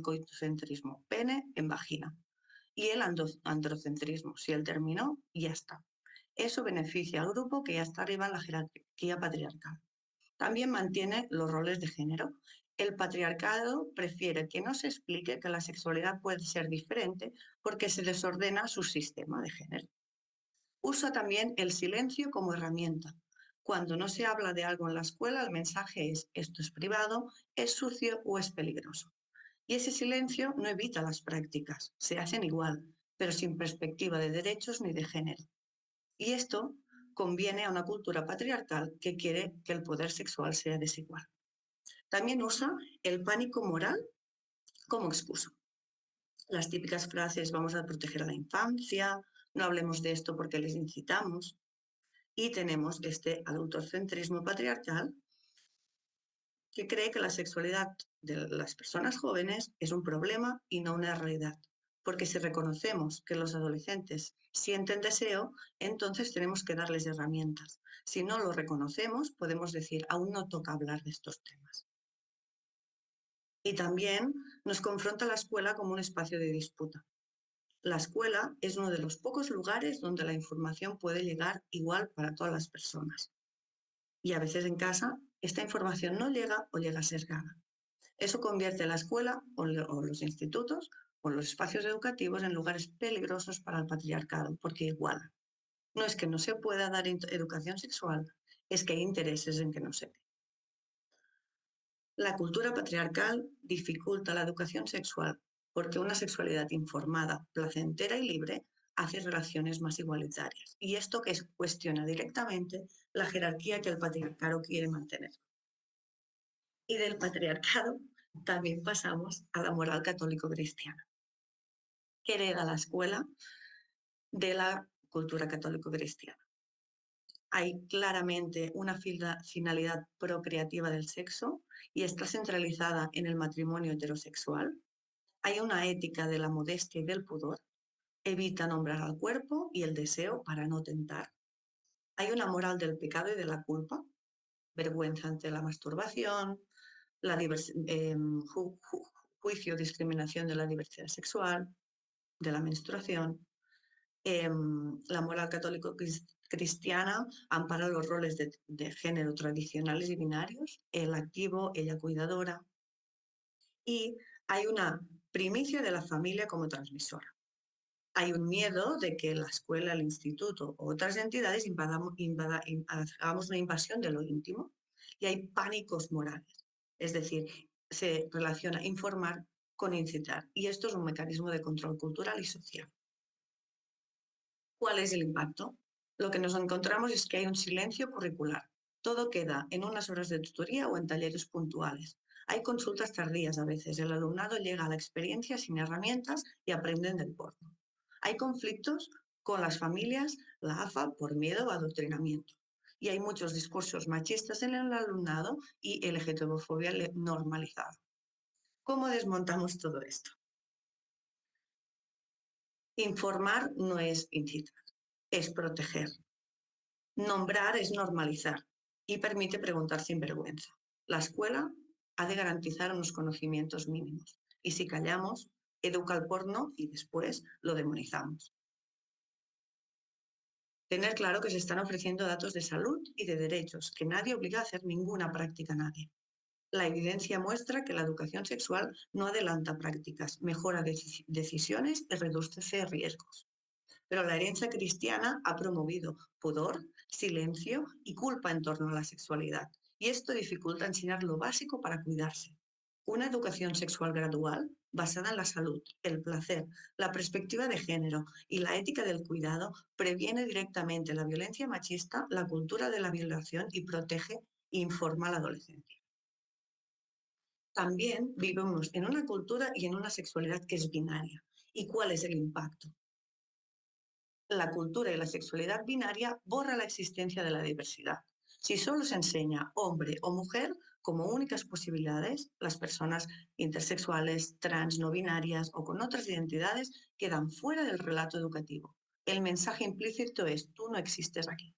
coitocentrismo, pene en vagina. Y el androcentrismo. Si él terminó, ya está. Eso beneficia al grupo que ya está arriba en la jerarquía patriarcal. También mantiene los roles de género. El patriarcado prefiere que no se explique que la sexualidad puede ser diferente porque se desordena su sistema de género. Usa también el silencio como herramienta. Cuando no se habla de algo en la escuela, el mensaje es: esto es privado, es sucio o es peligroso. Y ese silencio no evita las prácticas, se hacen igual, pero sin perspectiva de derechos ni de género. Y esto conviene a una cultura patriarcal que quiere que el poder sexual sea desigual. También usa el pánico moral como excusa. Las típicas frases: vamos a proteger a la infancia, no hablemos de esto porque les incitamos. Y tenemos este adultocentrismo patriarcal que cree que la sexualidad de las personas jóvenes es un problema y no una realidad. Porque si reconocemos que los adolescentes sienten deseo, entonces tenemos que darles herramientas. Si no lo reconocemos, podemos decir, aún no toca hablar de estos temas. Y también nos confronta la escuela como un espacio de disputa. La escuela es uno de los pocos lugares donde la información puede llegar igual para todas las personas. Y a veces en casa esta información no llega o llega sesgada. Eso convierte la escuela o los institutos o los espacios educativos en lugares peligrosos para el patriarcado, porque iguala. No es que no se pueda dar educación sexual, es que hay intereses en que no se dé. La cultura patriarcal dificulta la educación sexual porque una sexualidad informada, placentera y libre hace relaciones más igualitarias. Y esto que cuestiona directamente la jerarquía que el patriarcado quiere mantener. Y del patriarcado también pasamos a la moral católico-cristiana, que hereda la escuela de la cultura católico-cristiana. Hay claramente una finalidad procreativa del sexo y está centralizada en el matrimonio heterosexual. Hay una ética de la modestia y del pudor. Evita nombrar al cuerpo y el deseo para no tentar. Hay una moral del pecado y de la culpa. Vergüenza ante la masturbación, la juicio, discriminación de la diversidad sexual, de la menstruación. La moral católico-cristiana ampara los roles de género tradicionales y binarios, el activo, ella cuidadora, y hay una primicia de la familia como transmisora. Hay un miedo de que la escuela, el instituto o otras entidades hagamos una invasión de lo íntimo, y hay pánicos morales. Es decir, se relaciona informar con incitar, y esto es un mecanismo de control cultural y social. ¿Cuál es el impacto? Lo que nos encontramos es que hay un silencio curricular. Todo queda en unas horas de tutoría o en talleres puntuales. Hay consultas tardías a veces. El alumnado llega a la experiencia sin herramientas y aprenden del porno. Hay conflictos con las familias, la AFA, por miedo o adoctrinamiento. Y hay muchos discursos machistas en el alumnado y LGTB-fobia normalizada. ¿Cómo desmontamos todo esto? Informar no es incitar, es proteger. Nombrar es normalizar y permite preguntar sin vergüenza. La escuela ha de garantizar unos conocimientos mínimos y si callamos, educa al porno y después lo demonizamos. Tener claro que se están ofreciendo datos de salud y de derechos, que nadie obliga a hacer ninguna práctica a nadie. La evidencia muestra que la educación sexual no adelanta prácticas, mejora decisiones y reduce riesgos. Pero la herencia cristiana ha promovido pudor, silencio y culpa en torno a la sexualidad. Y esto dificulta enseñar lo básico para cuidarse. Una educación sexual gradual, basada en la salud, el placer, la perspectiva de género y la ética del cuidado, previene directamente la violencia machista, la cultura de la violación y protege e informa a la adolescencia. También vivimos en una cultura y en una sexualidad que es binaria. ¿Y cuál es el impacto? La cultura y la sexualidad binaria borra la existencia de la diversidad. Si solo se enseña hombre o mujer como únicas posibilidades, las personas intersexuales, trans, no binarias o con otras identidades quedan fuera del relato educativo. El mensaje implícito es: tú no existes aquí.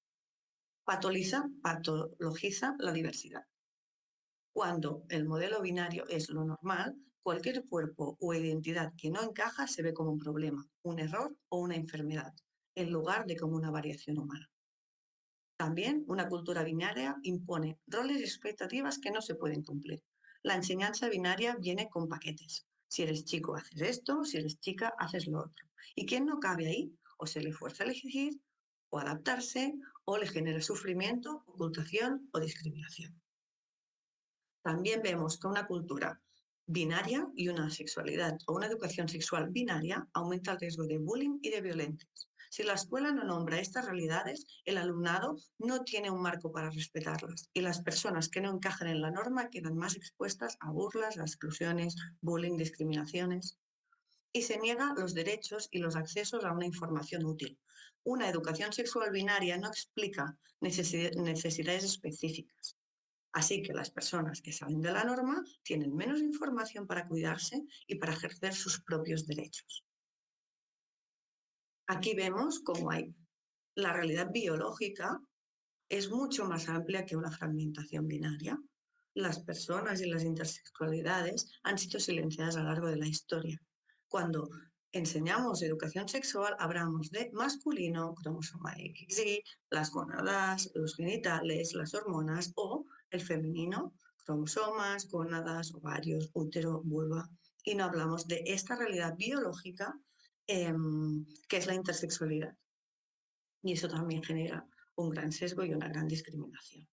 Patologiza la diversidad. Cuando el modelo binario es lo normal, cualquier cuerpo o identidad que no encaja se ve como un problema, un error o una enfermedad, en lugar de como una variación humana. También una cultura binaria impone roles y expectativas que no se pueden cumplir. La enseñanza binaria viene con paquetes. Si eres chico, haces esto; si eres chica, haces lo otro. ¿Y quién no cabe ahí? O se le fuerza a elegir, o adaptarse, o le genera sufrimiento, ocultación o discriminación. También vemos que una cultura binaria y una sexualidad o una educación sexual binaria aumenta el riesgo de bullying y de violencias. Si la escuela no nombra estas realidades, el alumnado no tiene un marco para respetarlas y las personas que no encajan en la norma quedan más expuestas a burlas, a exclusiones, bullying, discriminaciones. y se niega los derechos y los accesos a una información útil. Una educación sexual binaria no explica necesidades específicas. Así que las personas que salen de la norma tienen menos información para cuidarse y para ejercer sus propios derechos. Aquí vemos cómo la realidad biológica es mucho más amplia que una fragmentación binaria. Las personas y las intersexualidades han sido silenciadas a lo largo de la historia. Cuando enseñamos educación sexual, hablamos de masculino, cromosoma XY, las gónadas, los genitales, las hormonas, o el femenino, cromosomas, gónadas, ovarios, útero, vulva. Y no hablamos de esta realidad biológica que es la intersexualidad. Y eso también genera un gran sesgo y una gran discriminación.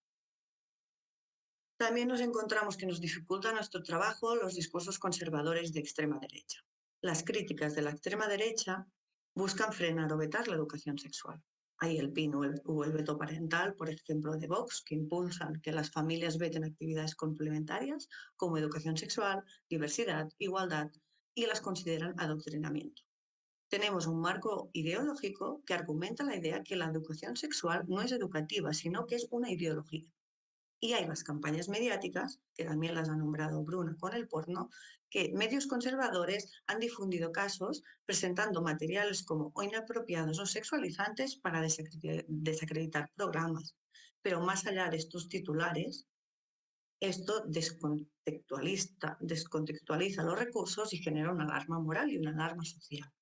También nos encontramos que nos dificulta nuestro trabajo los discursos conservadores de extrema derecha. Las críticas de la extrema derecha buscan frenar o vetar la educación sexual. Hay el PIN o el veto parental, por ejemplo, de Vox, que impulsan que las familias veten actividades complementarias como educación sexual, diversidad, igualdad, y las consideran adoctrinamiento. Tenemos un marco ideológico que argumenta la idea que la educación sexual no es educativa, sino que es una ideología. Y hay las campañas mediáticas, que también las ha nombrado Bruna con el porno, que medios conservadores han difundido casos presentando materiales como o inapropiados o sexualizantes para desacreditar programas. Pero más allá de estos titulares, esto descontextualiza los recursos y genera una alarma moral y una alarma social.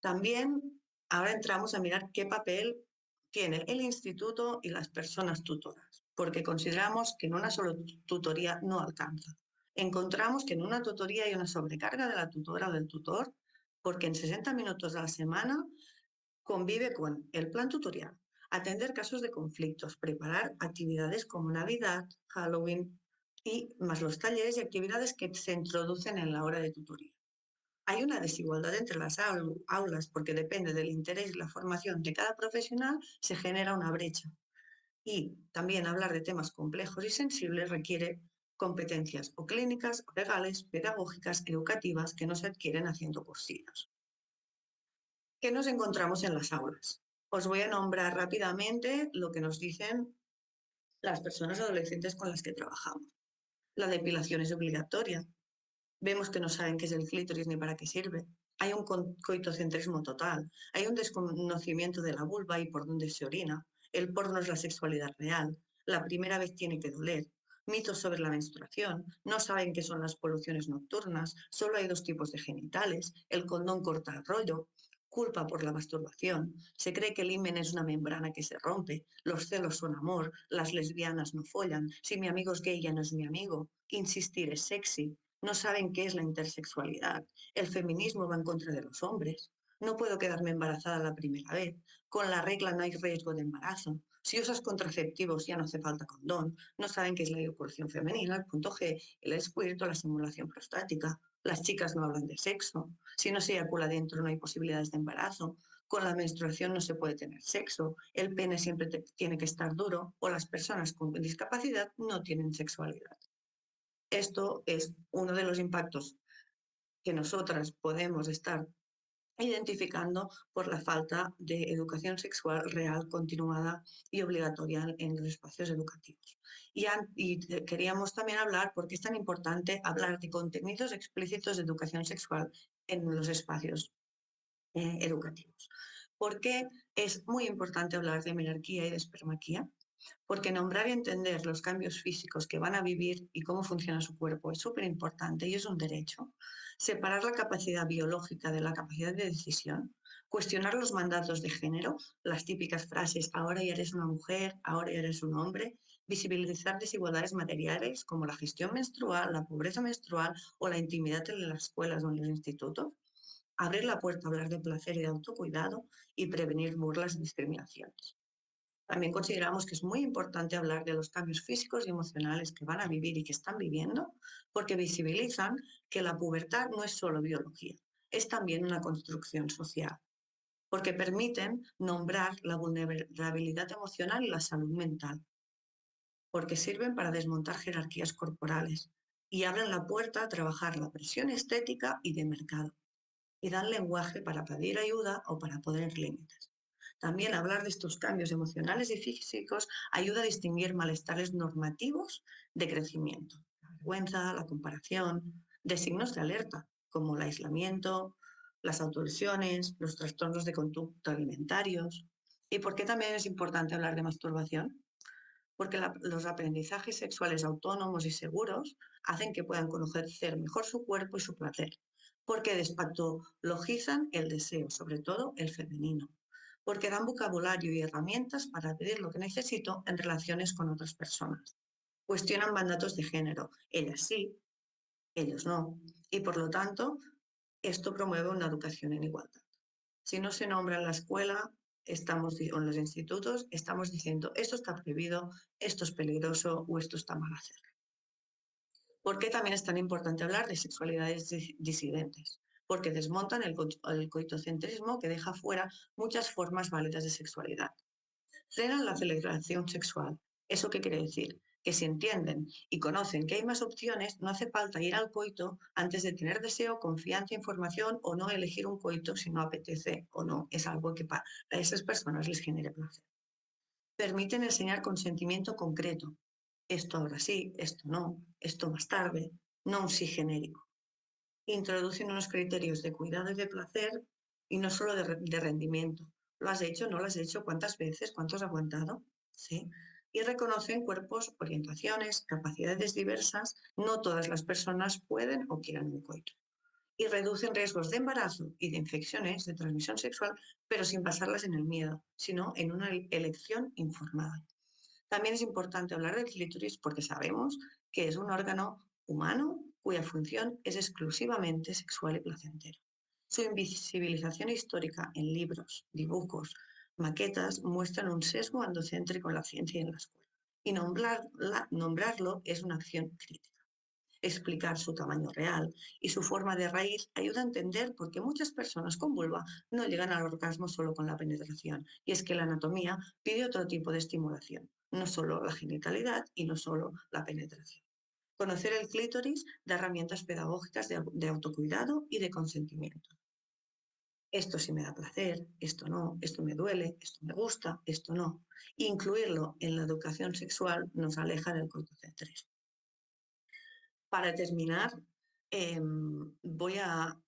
También ahora entramos a mirar qué papel tiene el instituto y las personas tutoras, porque consideramos que en una sola tutoría no alcanza. Encontramos que en una tutoría hay una sobrecarga de la tutora o del tutor, porque en 60 minutos a la semana convive con el plan tutorial, atender casos de conflictos, preparar actividades como Navidad, Halloween y más los talleres y actividades que se introducen en la hora de tutoría. Hay una desigualdad entre las aulas porque depende del interés y la formación de cada profesional, se genera una brecha. Y también hablar de temas complejos y sensibles requiere competencias o clínicas, o legales, pedagógicas, educativas que no se adquieren haciendo cursillos. ¿Qué nos encontramos en las aulas? Os voy a nombrar rápidamente lo que nos dicen las personas adolescentes con las que trabajamos. La depilación es obligatoria. Vemos que no saben qué es el clítoris ni para qué sirve. Hay un coitocentrismo total. Hay un desconocimiento de la vulva y por dónde se orina. El porno es la sexualidad real. La primera vez tiene que doler. Mitos sobre la menstruación. No saben qué son las poluciones nocturnas. Solo hay 2 tipos de genitales. El condón corta el rollo. Culpa por la masturbación. Se cree que el himen es una membrana que se rompe. Los celos son amor. Las lesbianas no follan. Si mi amigo es gay ya no es mi amigo. Insistir es sexy. No saben qué es la intersexualidad. El feminismo va en contra de los hombres. No puedo quedarme embarazada la primera vez. Con la regla no hay riesgo de embarazo. Si usas contraceptivos ya no hace falta condón. No saben qué es la eyaculación femenina, el punto G, el squirt o la estimulación prostática. Las chicas no hablan de sexo. Si no se eyacula dentro no hay posibilidades de embarazo. Con la menstruación no se puede tener sexo. El pene siempre tiene que estar duro o las personas con discapacidad no tienen sexualidad. Esto es uno de los impactos que nosotras podemos estar identificando por la falta de educación sexual real, continuada y obligatoria en los espacios educativos. Y queríamos también hablar, porque es tan importante hablar de contenidos explícitos de educación sexual en los espacios educativos. ¿Por qué es muy importante hablar de menarquía y de espermaquía? Porque nombrar y entender los cambios físicos que van a vivir y cómo funciona su cuerpo es súper importante y es un derecho. Separar la capacidad biológica de la capacidad de decisión, cuestionar los mandatos de género, las típicas frases ahora ya eres una mujer, ahora ya eres un hombre, visibilizar desigualdades materiales como la gestión menstrual, la pobreza menstrual o la intimidad en las escuelas o en los institutos, abrir la puerta a hablar de placer y de autocuidado y prevenir burlas y discriminaciones. También consideramos que es muy importante hablar de los cambios físicos y emocionales que van a vivir y que están viviendo, porque visibilizan que la pubertad no es solo biología, es también una construcción social, porque permiten nombrar la vulnerabilidad emocional y la salud mental, porque sirven para desmontar jerarquías corporales, y abren la puerta a trabajar la presión estética y de mercado, y dan lenguaje para pedir ayuda o para poner límites. También hablar de estos cambios emocionales y físicos ayuda a distinguir malestares normativos de crecimiento, la vergüenza, la comparación, de signos de alerta, como el aislamiento, las autolesiones, los trastornos de conducta alimentarios. ¿Y por qué también es importante hablar de masturbación? Porque los aprendizajes sexuales autónomos y seguros hacen que puedan conocer mejor su cuerpo y su placer, porque despatologizan el deseo, sobre todo el femenino, porque dan vocabulario y herramientas para pedir lo que necesito en relaciones con otras personas. Cuestionan mandatos de género, ellas sí, ellos no, y por lo tanto, esto promueve una educación en igualdad. Si no se nombra en la escuela o en los institutos, estamos diciendo esto está prohibido, esto es peligroso o esto está mal hacer. ¿Por qué también es tan importante hablar de sexualidades disidentes? Porque desmontan el coitocentrismo que deja fuera muchas formas válidas de sexualidad. Frenan la celebración sexual. ¿Eso qué quiere decir? Que si entienden y conocen que hay más opciones, no hace falta ir al coito antes de tener deseo, confianza, información o no elegir un coito si no apetece o no es algo que para esas personas les genere placer. Permiten enseñar consentimiento concreto. Esto ahora sí, esto no, esto más tarde, no un sí genérico. Introducen unos criterios de cuidado y de placer y no solo de rendimiento. ¿Lo has hecho? ¿No lo has hecho? ¿Cuántas veces? ¿Cuánto has aguantado? ¿Sí? Y reconocen cuerpos, orientaciones, capacidades diversas. No todas las personas pueden o quieren un coito. Y reducen riesgos de embarazo y de infecciones de transmisión sexual, pero sin basarlas en el miedo, sino en una elección informada. También es importante hablar del clítoris porque sabemos que es un órgano humano cuya función es exclusivamente sexual y placentera. Su invisibilización histórica en libros, dibujos, maquetas muestran un sesgo androcéntrico en la ciencia y en la escuela. Y nombrarlo es una acción crítica. Explicar su tamaño real y su forma de raíz ayuda a entender por qué muchas personas con vulva no llegan al orgasmo solo con la penetración. Y es que la anatomía pide otro tipo de estimulación, no solo la genitalidad y no solo la penetración. Conocer el clítoris da herramientas pedagógicas de autocuidado y de consentimiento. Esto sí me da placer, esto no, esto me duele, esto me gusta, esto no. Incluirlo en la educación sexual nos aleja del coitocentrismo. Para terminar, voy a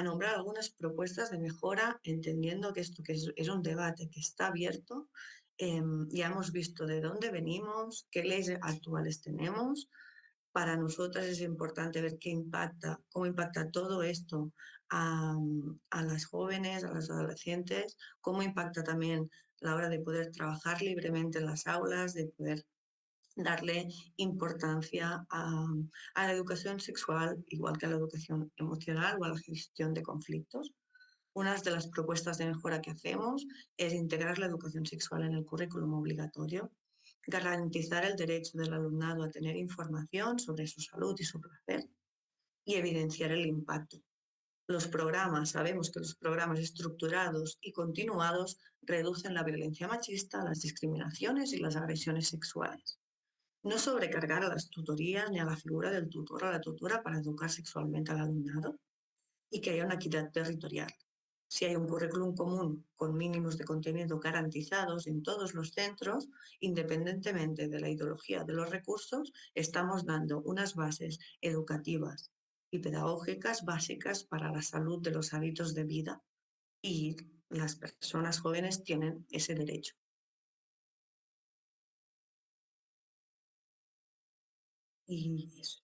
nombrar algunas propuestas de mejora, entendiendo que esto es un debate que está abierto. Ya hemos visto de dónde venimos, qué leyes actuales tenemos. Para nosotras es importante ver cómo impacta todo esto a las jóvenes, a las adolescentes, cómo impacta también la hora de poder trabajar libremente en las aulas, de poder darle importancia a la educación sexual, igual que a la educación emocional o a la gestión de conflictos. Una de las propuestas de mejora que hacemos es integrar la educación sexual en el currículum obligatorio, garantizar el derecho del alumnado a tener información sobre su salud y su placer y evidenciar el impacto. Sabemos que los programas estructurados y continuados reducen la violencia machista, las discriminaciones y las agresiones sexuales. No sobrecargar a las tutorías ni a la figura del tutor o la tutora para educar sexualmente al alumnado y que haya una equidad territorial. Si hay un currículum común con mínimos de contenido garantizados en todos los centros, independientemente de la ideología de los recursos, estamos dando unas bases educativas y pedagógicas básicas para la salud de los hábitos de vida y las personas jóvenes tienen ese derecho. Y eso.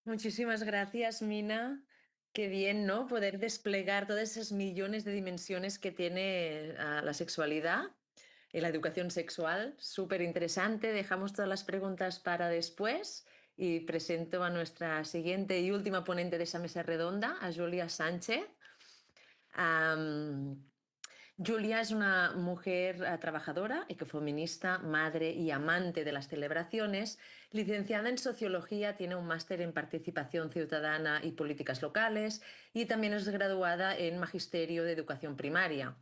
Muchísimas gracias, Mina. Qué bien, ¿no? Poder desplegar todas esas millones de dimensiones que tiene la sexualidad y la educación sexual. Súper interesante. Dejamos todas las preguntas para después y presento a nuestra siguiente y última ponente de esa mesa redonda, a Julia Sánchez. Julia es una mujer trabajadora, ecofeminista, madre y amante de las celebraciones. Licenciada en Sociología, tiene un máster en Participación Ciudadana y Políticas Locales y también es graduada en Magisterio de Educación Primaria.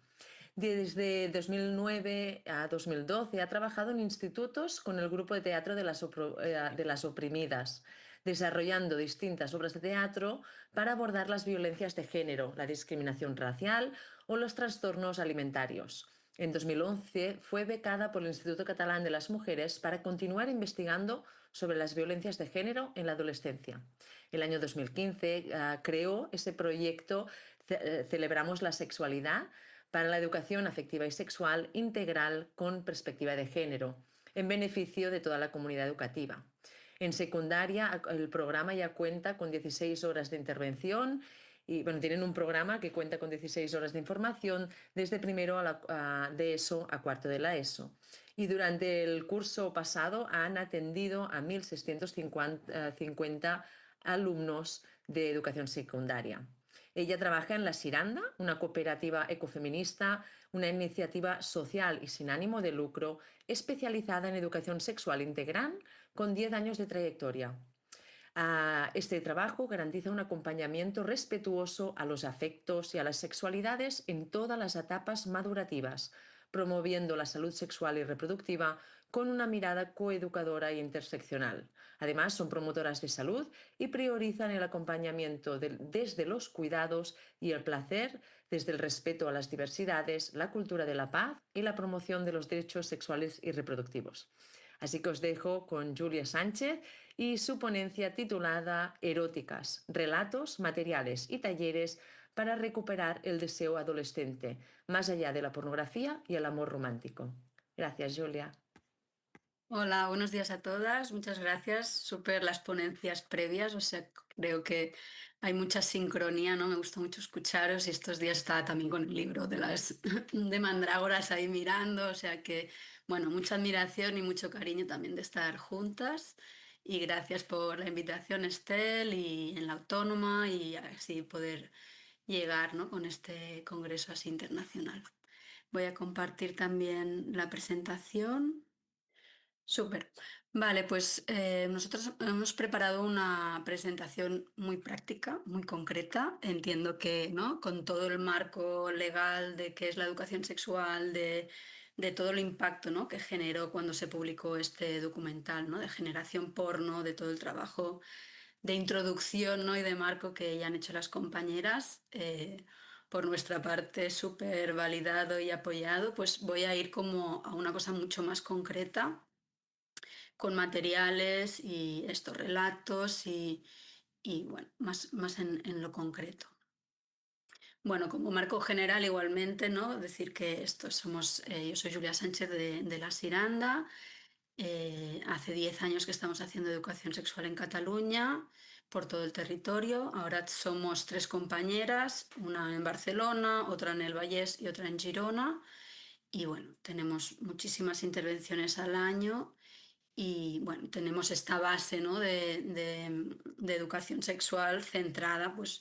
Desde 2009 a 2012 ha trabajado en institutos con el grupo de teatro de las oprimidas, desarrollando distintas obras de teatro para abordar las violencias de género, la discriminación racial o los trastornos alimentarios. En 2011 fue becada por el Instituto Catalán de las Mujeres para continuar investigando sobre las violencias de género en la adolescencia. El año 2015 creó ese proyecto Celebramos la Sexualidad para la educación afectiva y sexual integral con perspectiva de género, en beneficio de toda la comunidad educativa. En secundaria, el programa ya cuenta con 16 horas de intervención y tienen un programa que cuenta con 16 horas de información desde primero de ESO a cuarto de la ESO. Y durante el curso pasado han atendido a 1.650 alumnos de educación secundaria. Ella trabaja en La Siranda, una cooperativa ecofeminista, una iniciativa social y sin ánimo de lucro especializada en educación sexual integral con 10 años de trayectoria. Este trabajo garantiza un acompañamiento respetuoso a los afectos y a las sexualidades en todas las etapas madurativas, promoviendo la salud sexual y reproductiva con una mirada coeducadora e interseccional. Además, son promotoras de salud y priorizan el acompañamiento desde los cuidados y el placer, desde el respeto a las diversidades, la cultura de la paz y la promoción de los derechos sexuales y reproductivos. Así que os dejo con Julia Sánchez y su ponencia titulada Eróticas, relatos, materiales y talleres para recuperar el deseo adolescente, más allá de la pornografía y el amor romántico. Gracias, Julia. Hola, buenos días a todas. Muchas gracias. Súper las ponencias previas, o sea, creo que hay mucha sincronía, ¿no? Me gusta mucho escucharos y estos días estaba también con el libro de las de mandrágoras ahí mirando, o sea que, bueno, mucha admiración y mucho cariño también de estar juntas. Y gracias por la invitación, Estel, y en la Autónoma y así poder llegar, ¿no? Con este congreso así internacional. Voy a compartir también la presentación. Súper. Vale, pues nosotros hemos preparado una presentación muy práctica, muy concreta. Entiendo que, ¿no? Con todo el marco legal de qué es la educación sexual, de todo el impacto, ¿no? que generó cuando se publicó este documental, ¿no? de generación porno, de todo el trabajo de introducción, ¿no? y de marco que ya han hecho las compañeras. Por nuestra parte, súper validado y apoyado, pues voy a ir como a una cosa mucho más concreta con materiales y estos relatos y bueno, más en lo concreto. Bueno, como marco general igualmente, ¿no? Decir que yo soy Julia Sánchez de La Siranda, hace 10 años que estamos haciendo educación sexual en Cataluña, por todo el territorio. Ahora somos 3 compañeras, una en Barcelona, otra en el Vallès y otra en Girona. Y bueno, tenemos muchísimas intervenciones al año. Y bueno, tenemos esta base, ¿no? de educación sexual centrada pues,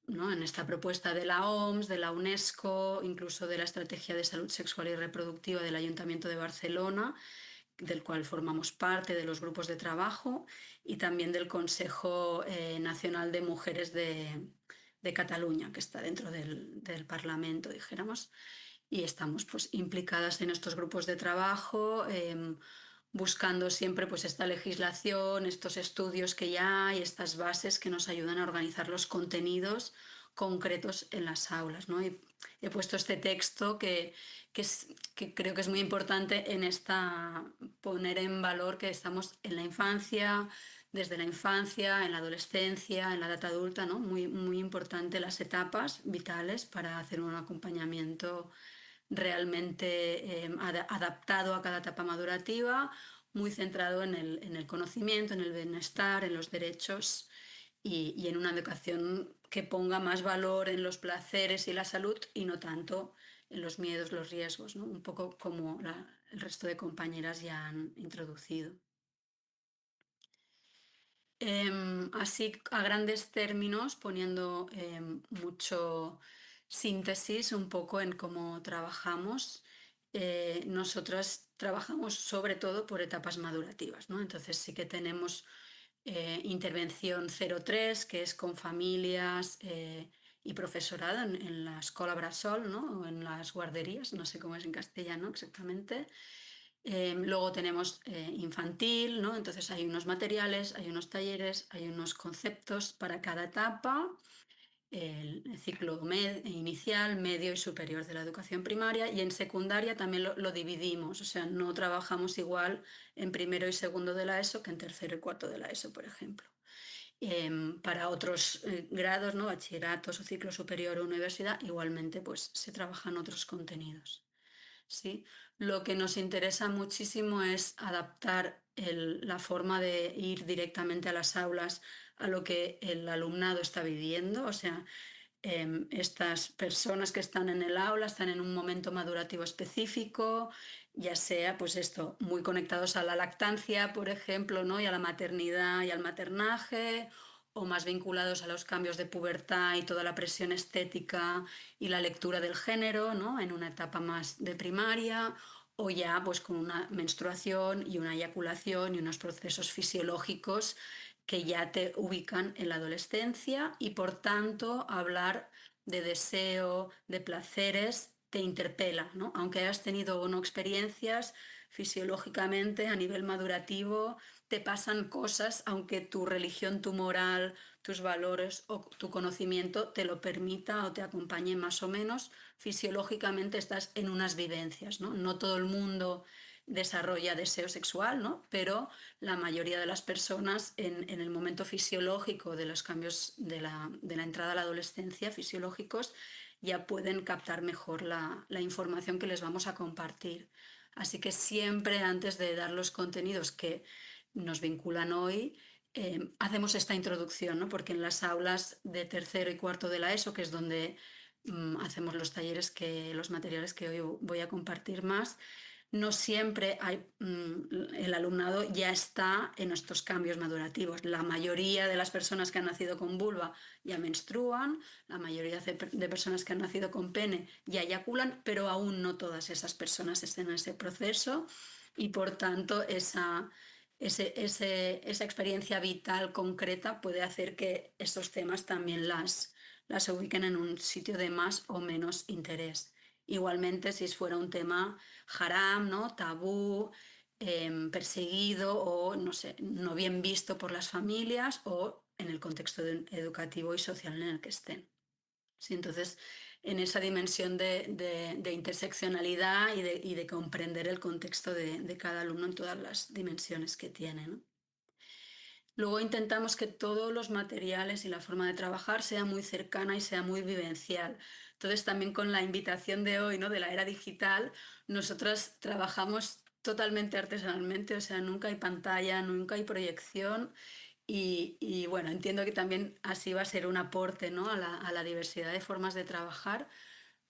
¿no? en esta propuesta de la OMS, de la UNESCO, incluso de la Estrategia de Salud Sexual y Reproductiva del Ayuntamiento de Barcelona, del cual formamos parte de los grupos de trabajo, y también del Consejo Nacional de Mujeres de Cataluña, que está dentro del Parlamento, dijéramos. Y estamos pues, implicadas en estos grupos de trabajo, buscando siempre pues, esta legislación, estos estudios que ya hay, estas bases que nos ayudan a organizar los contenidos concretos en las aulas, ¿no? Y he puesto este texto que creo que es muy importante poner en valor que estamos en la infancia, desde la infancia, en la adolescencia, en la edad adulta, ¿no? Muy, muy importante las etapas vitales para hacer un acompañamiento realmente adaptado a cada etapa madurativa, muy centrado en el conocimiento, en el bienestar, en los derechos y en una educación que ponga más valor en los placeres y la salud y no tanto en los miedos, los riesgos, ¿no? Un poco como el resto de compañeras ya han introducido. Así, a grandes términos, poniendo mucho síntesis un poco en cómo trabajamos, nosotras trabajamos sobre todo por etapas madurativas, ¿no? Entonces sí que tenemos intervención 0-3, que es con familias y profesorado en la Escola Bressol, ¿no? O en las guarderías, no sé cómo es en castellano exactamente. Luego tenemos infantil, ¿no? Entonces hay unos materiales, hay unos talleres, hay unos conceptos para cada etapa, el ciclo inicial, medio y superior de la educación primaria, y en secundaria también lo dividimos, o sea, no trabajamos igual en primero y segundo de la ESO que en tercero y cuarto de la ESO, por ejemplo. Para otros grados, ¿no? Bachilleratos o ciclo superior o universidad, igualmente pues se trabajan otros contenidos. ¿Sí? Lo que nos interesa muchísimo es adaptar la forma de ir directamente a las aulas a lo que el alumnado está viviendo, o sea, estas personas que están en el aula están en un momento madurativo específico, ya sea pues esto, muy conectados a la lactancia, por ejemplo, ¿no? Y a la maternidad y al maternaje, o más vinculados a los cambios de pubertad y toda la presión estética y la lectura del género, ¿no? En una etapa más de primaria, o ya pues con una menstruación y una eyaculación y unos procesos fisiológicos que ya te ubican en la adolescencia, y por tanto hablar de deseo, de placeres, te interpela, ¿no? Aunque hayas tenido o no experiencias, fisiológicamente a nivel madurativo te pasan cosas, aunque tu religión, tu moral, tus valores o tu conocimiento te lo permita o te acompañe más o menos, fisiológicamente estás en unas vivencias, ¿no? No todo el mundo desarrolla deseo sexual, ¿no? Pero la mayoría de las personas en el momento fisiológico de los cambios de la entrada a la adolescencia fisiológicos ya pueden captar mejor la información que les vamos a compartir. Así que siempre antes de dar los contenidos que nos vinculan hoy, hacemos esta introducción, ¿no? Porque en las aulas de tercero y cuarto de la ESO, que es donde hacemos los talleres, los materiales que hoy voy a compartir más, no siempre el alumnado ya está en estos cambios madurativos. La mayoría de las personas que han nacido con vulva ya menstruan, la mayoría de personas que han nacido con pene ya eyaculan, pero aún no todas esas personas están en ese proceso, y por tanto esa experiencia vital concreta puede hacer que estos temas también las ubiquen en un sitio de más o menos interés. Igualmente, si fuera un tema haram, ¿no? Tabú, perseguido o no sé, no bien visto por las familias o en el contexto educativo y social en el que estén. Sí, entonces, en esa dimensión de interseccionalidad y de comprender el contexto de cada alumno en todas las dimensiones que tiene, ¿no? Luego intentamos que todos los materiales y la forma de trabajar sea muy cercana y sea muy vivencial. Entonces, también con la invitación de hoy, ¿no? De la era digital, nosotras trabajamos totalmente artesanalmente, o sea, nunca hay pantalla, nunca hay proyección, y bueno, entiendo que también así va a ser un aporte, ¿no? A la diversidad de formas de trabajar,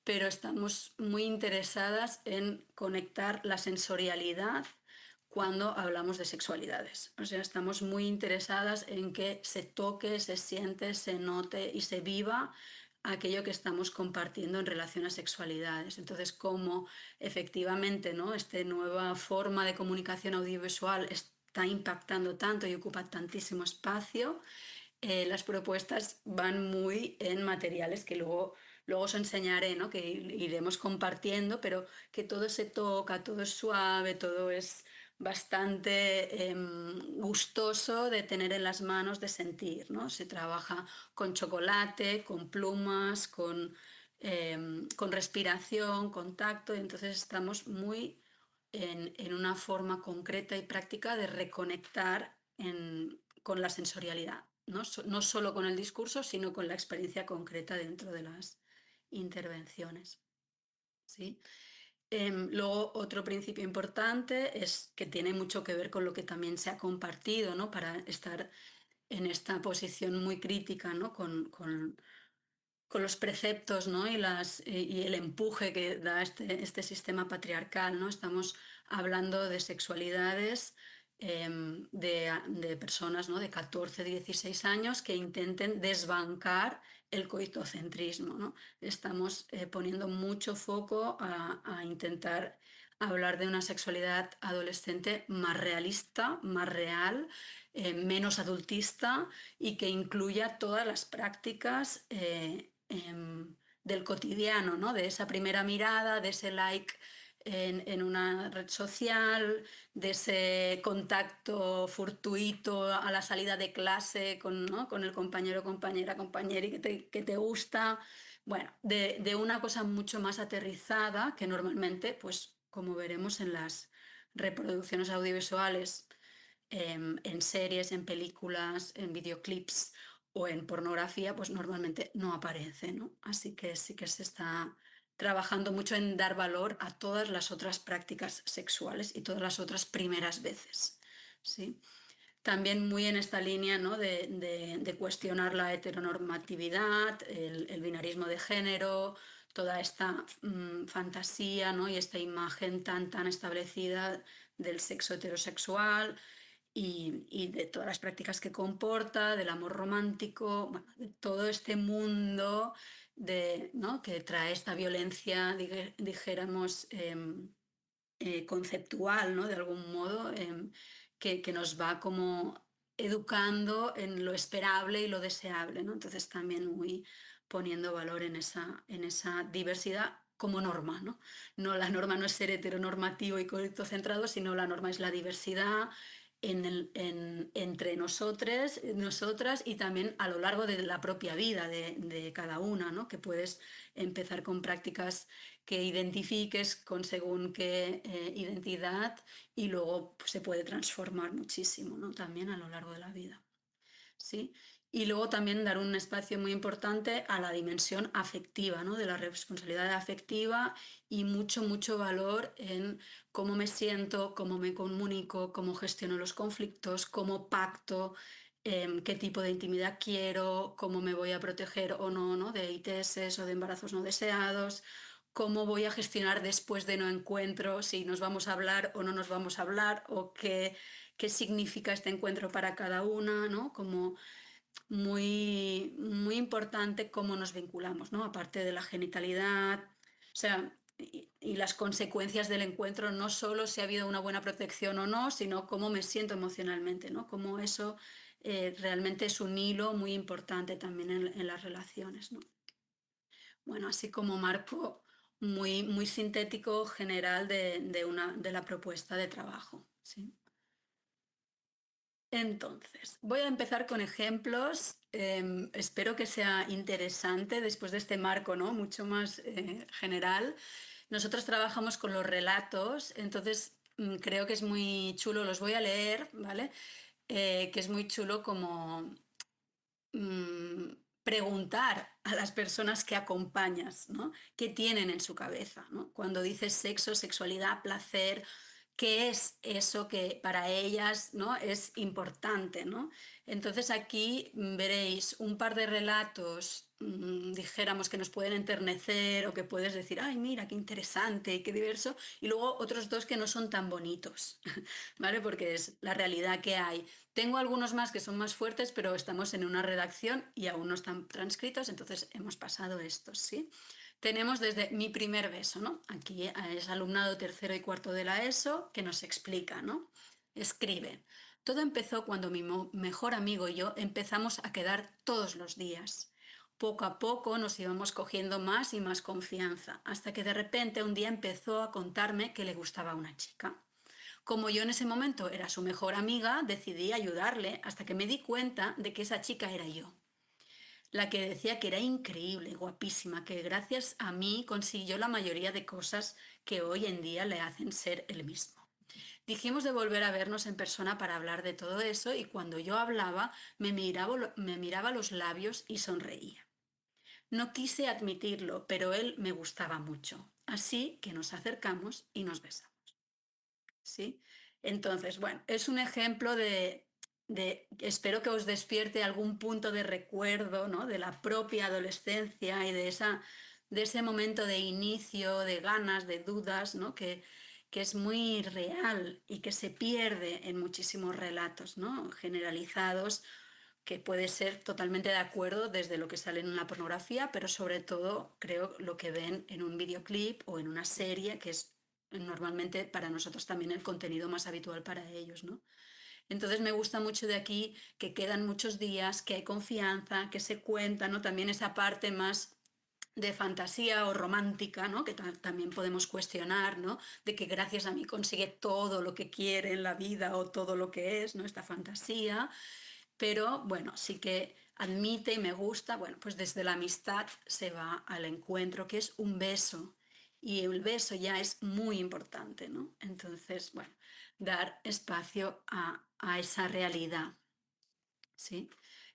pero estamos muy interesadas en conectar la sensorialidad cuando hablamos de sexualidades. O sea, estamos muy interesadas en que se toque, se siente, se note y se viva aquello que estamos compartiendo en relación a sexualidades. Entonces, como efectivamente, ¿no? Esta nueva forma de comunicación audiovisual está impactando tanto y ocupa tantísimo espacio, las propuestas van muy en materiales que luego os enseñaré, ¿no? Que iremos compartiendo, pero que todo se toca, todo es suave, todo es bastante gustoso de tener en las manos, de sentir, ¿no? Se trabaja con chocolate, con plumas, con respiración, con tacto, y entonces estamos muy en una forma concreta y práctica de reconectar con la sensorialidad, ¿no? No solo con el discurso, sino con la experiencia concreta dentro de las intervenciones. ¿Sí? Luego, otro principio importante es que tiene mucho que ver con lo que también se ha compartido, ¿no? Para estar en esta posición muy crítica, ¿no? Con los preceptos, ¿no? Y el empuje que da este sistema patriarcal, ¿no? Estamos hablando de sexualidades, de personas, ¿no? De 14, 16 años que intenten desbancar el coitocentrismo, ¿no? Estamos poniendo mucho foco a intentar hablar de una sexualidad adolescente más realista, más real, menos adultista, y que incluya todas las prácticas del cotidiano, ¿no? De esa primera mirada, de ese like en una red social, de ese contacto fortuito a la salida de clase con, ¿no? con el compañero, compañera, compañeri que te gusta. Bueno, de una cosa mucho más aterrizada que normalmente, pues como veremos en las reproducciones audiovisuales, en series, en películas, en videoclips o en pornografía, pues normalmente no aparece, ¿no? Así que sí que se está trabajando mucho en dar valor a todas las otras prácticas sexuales y todas las otras primeras veces, ¿sí? También muy en esta línea, ¿no? de cuestionar la heteronormatividad, el binarismo de género, toda esta fantasía, ¿no? Y esta imagen tan establecida del sexo heterosexual y de todas las prácticas que comporta, del amor romántico, bueno, de todo este mundo ¿no? que trae esta violencia, dijéramos, conceptual, ¿no? De algún modo, que nos va como educando en lo esperable y lo deseable, ¿no? Entonces también muy poniendo valor en esa diversidad como norma, ¿no? No, la norma no es ser heteronormativo y correcto centrado, sino la norma es la diversidad entre nosotros, nosotras y también a lo largo de la propia vida de cada una, ¿no? Que puedes empezar con prácticas que identifiques con según qué identidad y luego pues, se puede transformar muchísimo, ¿no? También a lo largo de la vida. ¿Sí? Y luego también dar un espacio muy importante a la dimensión afectiva, ¿no? De la responsabilidad afectiva y mucho valor en cómo me siento, cómo me comunico, cómo gestiono los conflictos, cómo pacto, qué tipo de intimidad quiero, cómo me voy a proteger o no, ¿no? De ITS o de embarazos no deseados, cómo voy a gestionar después de no encuentro, si nos vamos a hablar o no nos vamos a hablar, o qué significa este encuentro para cada una, ¿no? Como muy importante cómo nos vinculamos, ¿no? Aparte de la genitalidad, o sea, y las consecuencias del encuentro, no solo si ha habido una buena protección o no, sino cómo me siento emocionalmente, ¿no? Cómo eso realmente es un hilo muy importante también en las relaciones, ¿no? Bueno, así como marco muy sintético general de la propuesta de trabajo, ¿sí? Entonces, voy a empezar con ejemplos. Espero que sea interesante después de este marco, ¿no? Mucho más general. Nosotros trabajamos con los relatos, entonces creo que es muy chulo, los voy a leer, ¿vale? Que es muy chulo como mm, preguntar a las personas que acompañas, ¿no? ¿Qué tienen en su cabeza, ¿no? Cuando dices sexo, sexualidad, placer, ¿qué es eso que para ellas, ¿no? es importante, ¿no? Entonces aquí veréis un par de relatos, dijéramos, que nos pueden enternecer o que puedes decir, ay, mira, qué interesante, qué diverso, y luego otros dos que no son tan bonitos, ¿vale? Porque es la realidad que hay. Tengo algunos más que son más fuertes, pero estamos en una redacción y aún no están transcritos, entonces hemos pasado estos, ¿sí? Tenemos desde mi primer beso, ¿no? Aquí es alumnado tercero y cuarto de la ESO que nos explica, ¿no? Escribe. Todo empezó cuando mi mejor amigo y yo empezamos a quedar todos los días. Poco a poco nos íbamos cogiendo más y más confianza, hasta que de repente un día empezó a contarme que le gustaba una chica. Como yo en ese momento era su mejor amiga, decidí ayudarle hasta que me di cuenta de que esa chica era yo. La que decía que era increíble, guapísima, que gracias a mí consiguió la mayoría de cosas que hoy en día le hacen ser el mismo. Dijimos de volver a vernos en persona para hablar de todo eso y cuando yo hablaba me miraba los labios y sonreía. No quise admitirlo, pero él me gustaba mucho. Así que nos acercamos y nos besamos. ¿Sí? Entonces, bueno, es un ejemplo espero que os despierte algún punto de recuerdo, ¿no? De la propia adolescencia y de ese momento de inicio, de ganas, de dudas, ¿no? Que es muy real y que se pierde en muchísimos relatos, ¿no? Generalizados, que puede ser totalmente de acuerdo desde lo que sale en una pornografía, pero sobre todo creo lo que ven en un videoclip o en una serie, que es normalmente para nosotros también el contenido más habitual para ellos, ¿no? Entonces me gusta mucho de aquí que quedan muchos días, que hay confianza, que se cuenta, ¿no? También esa parte más de fantasía o romántica, ¿no? Que también podemos cuestionar, ¿no? De que gracias a mí consigue todo lo que quiere en la vida o todo lo que es, ¿no? Esta fantasía. Pero bueno, sí que admite y me gusta, bueno, pues desde la amistad se va al encuentro, que es un beso. Y el beso ya es muy importante, ¿no? Entonces, bueno, dar espacio a esa realidad. ¿Sí?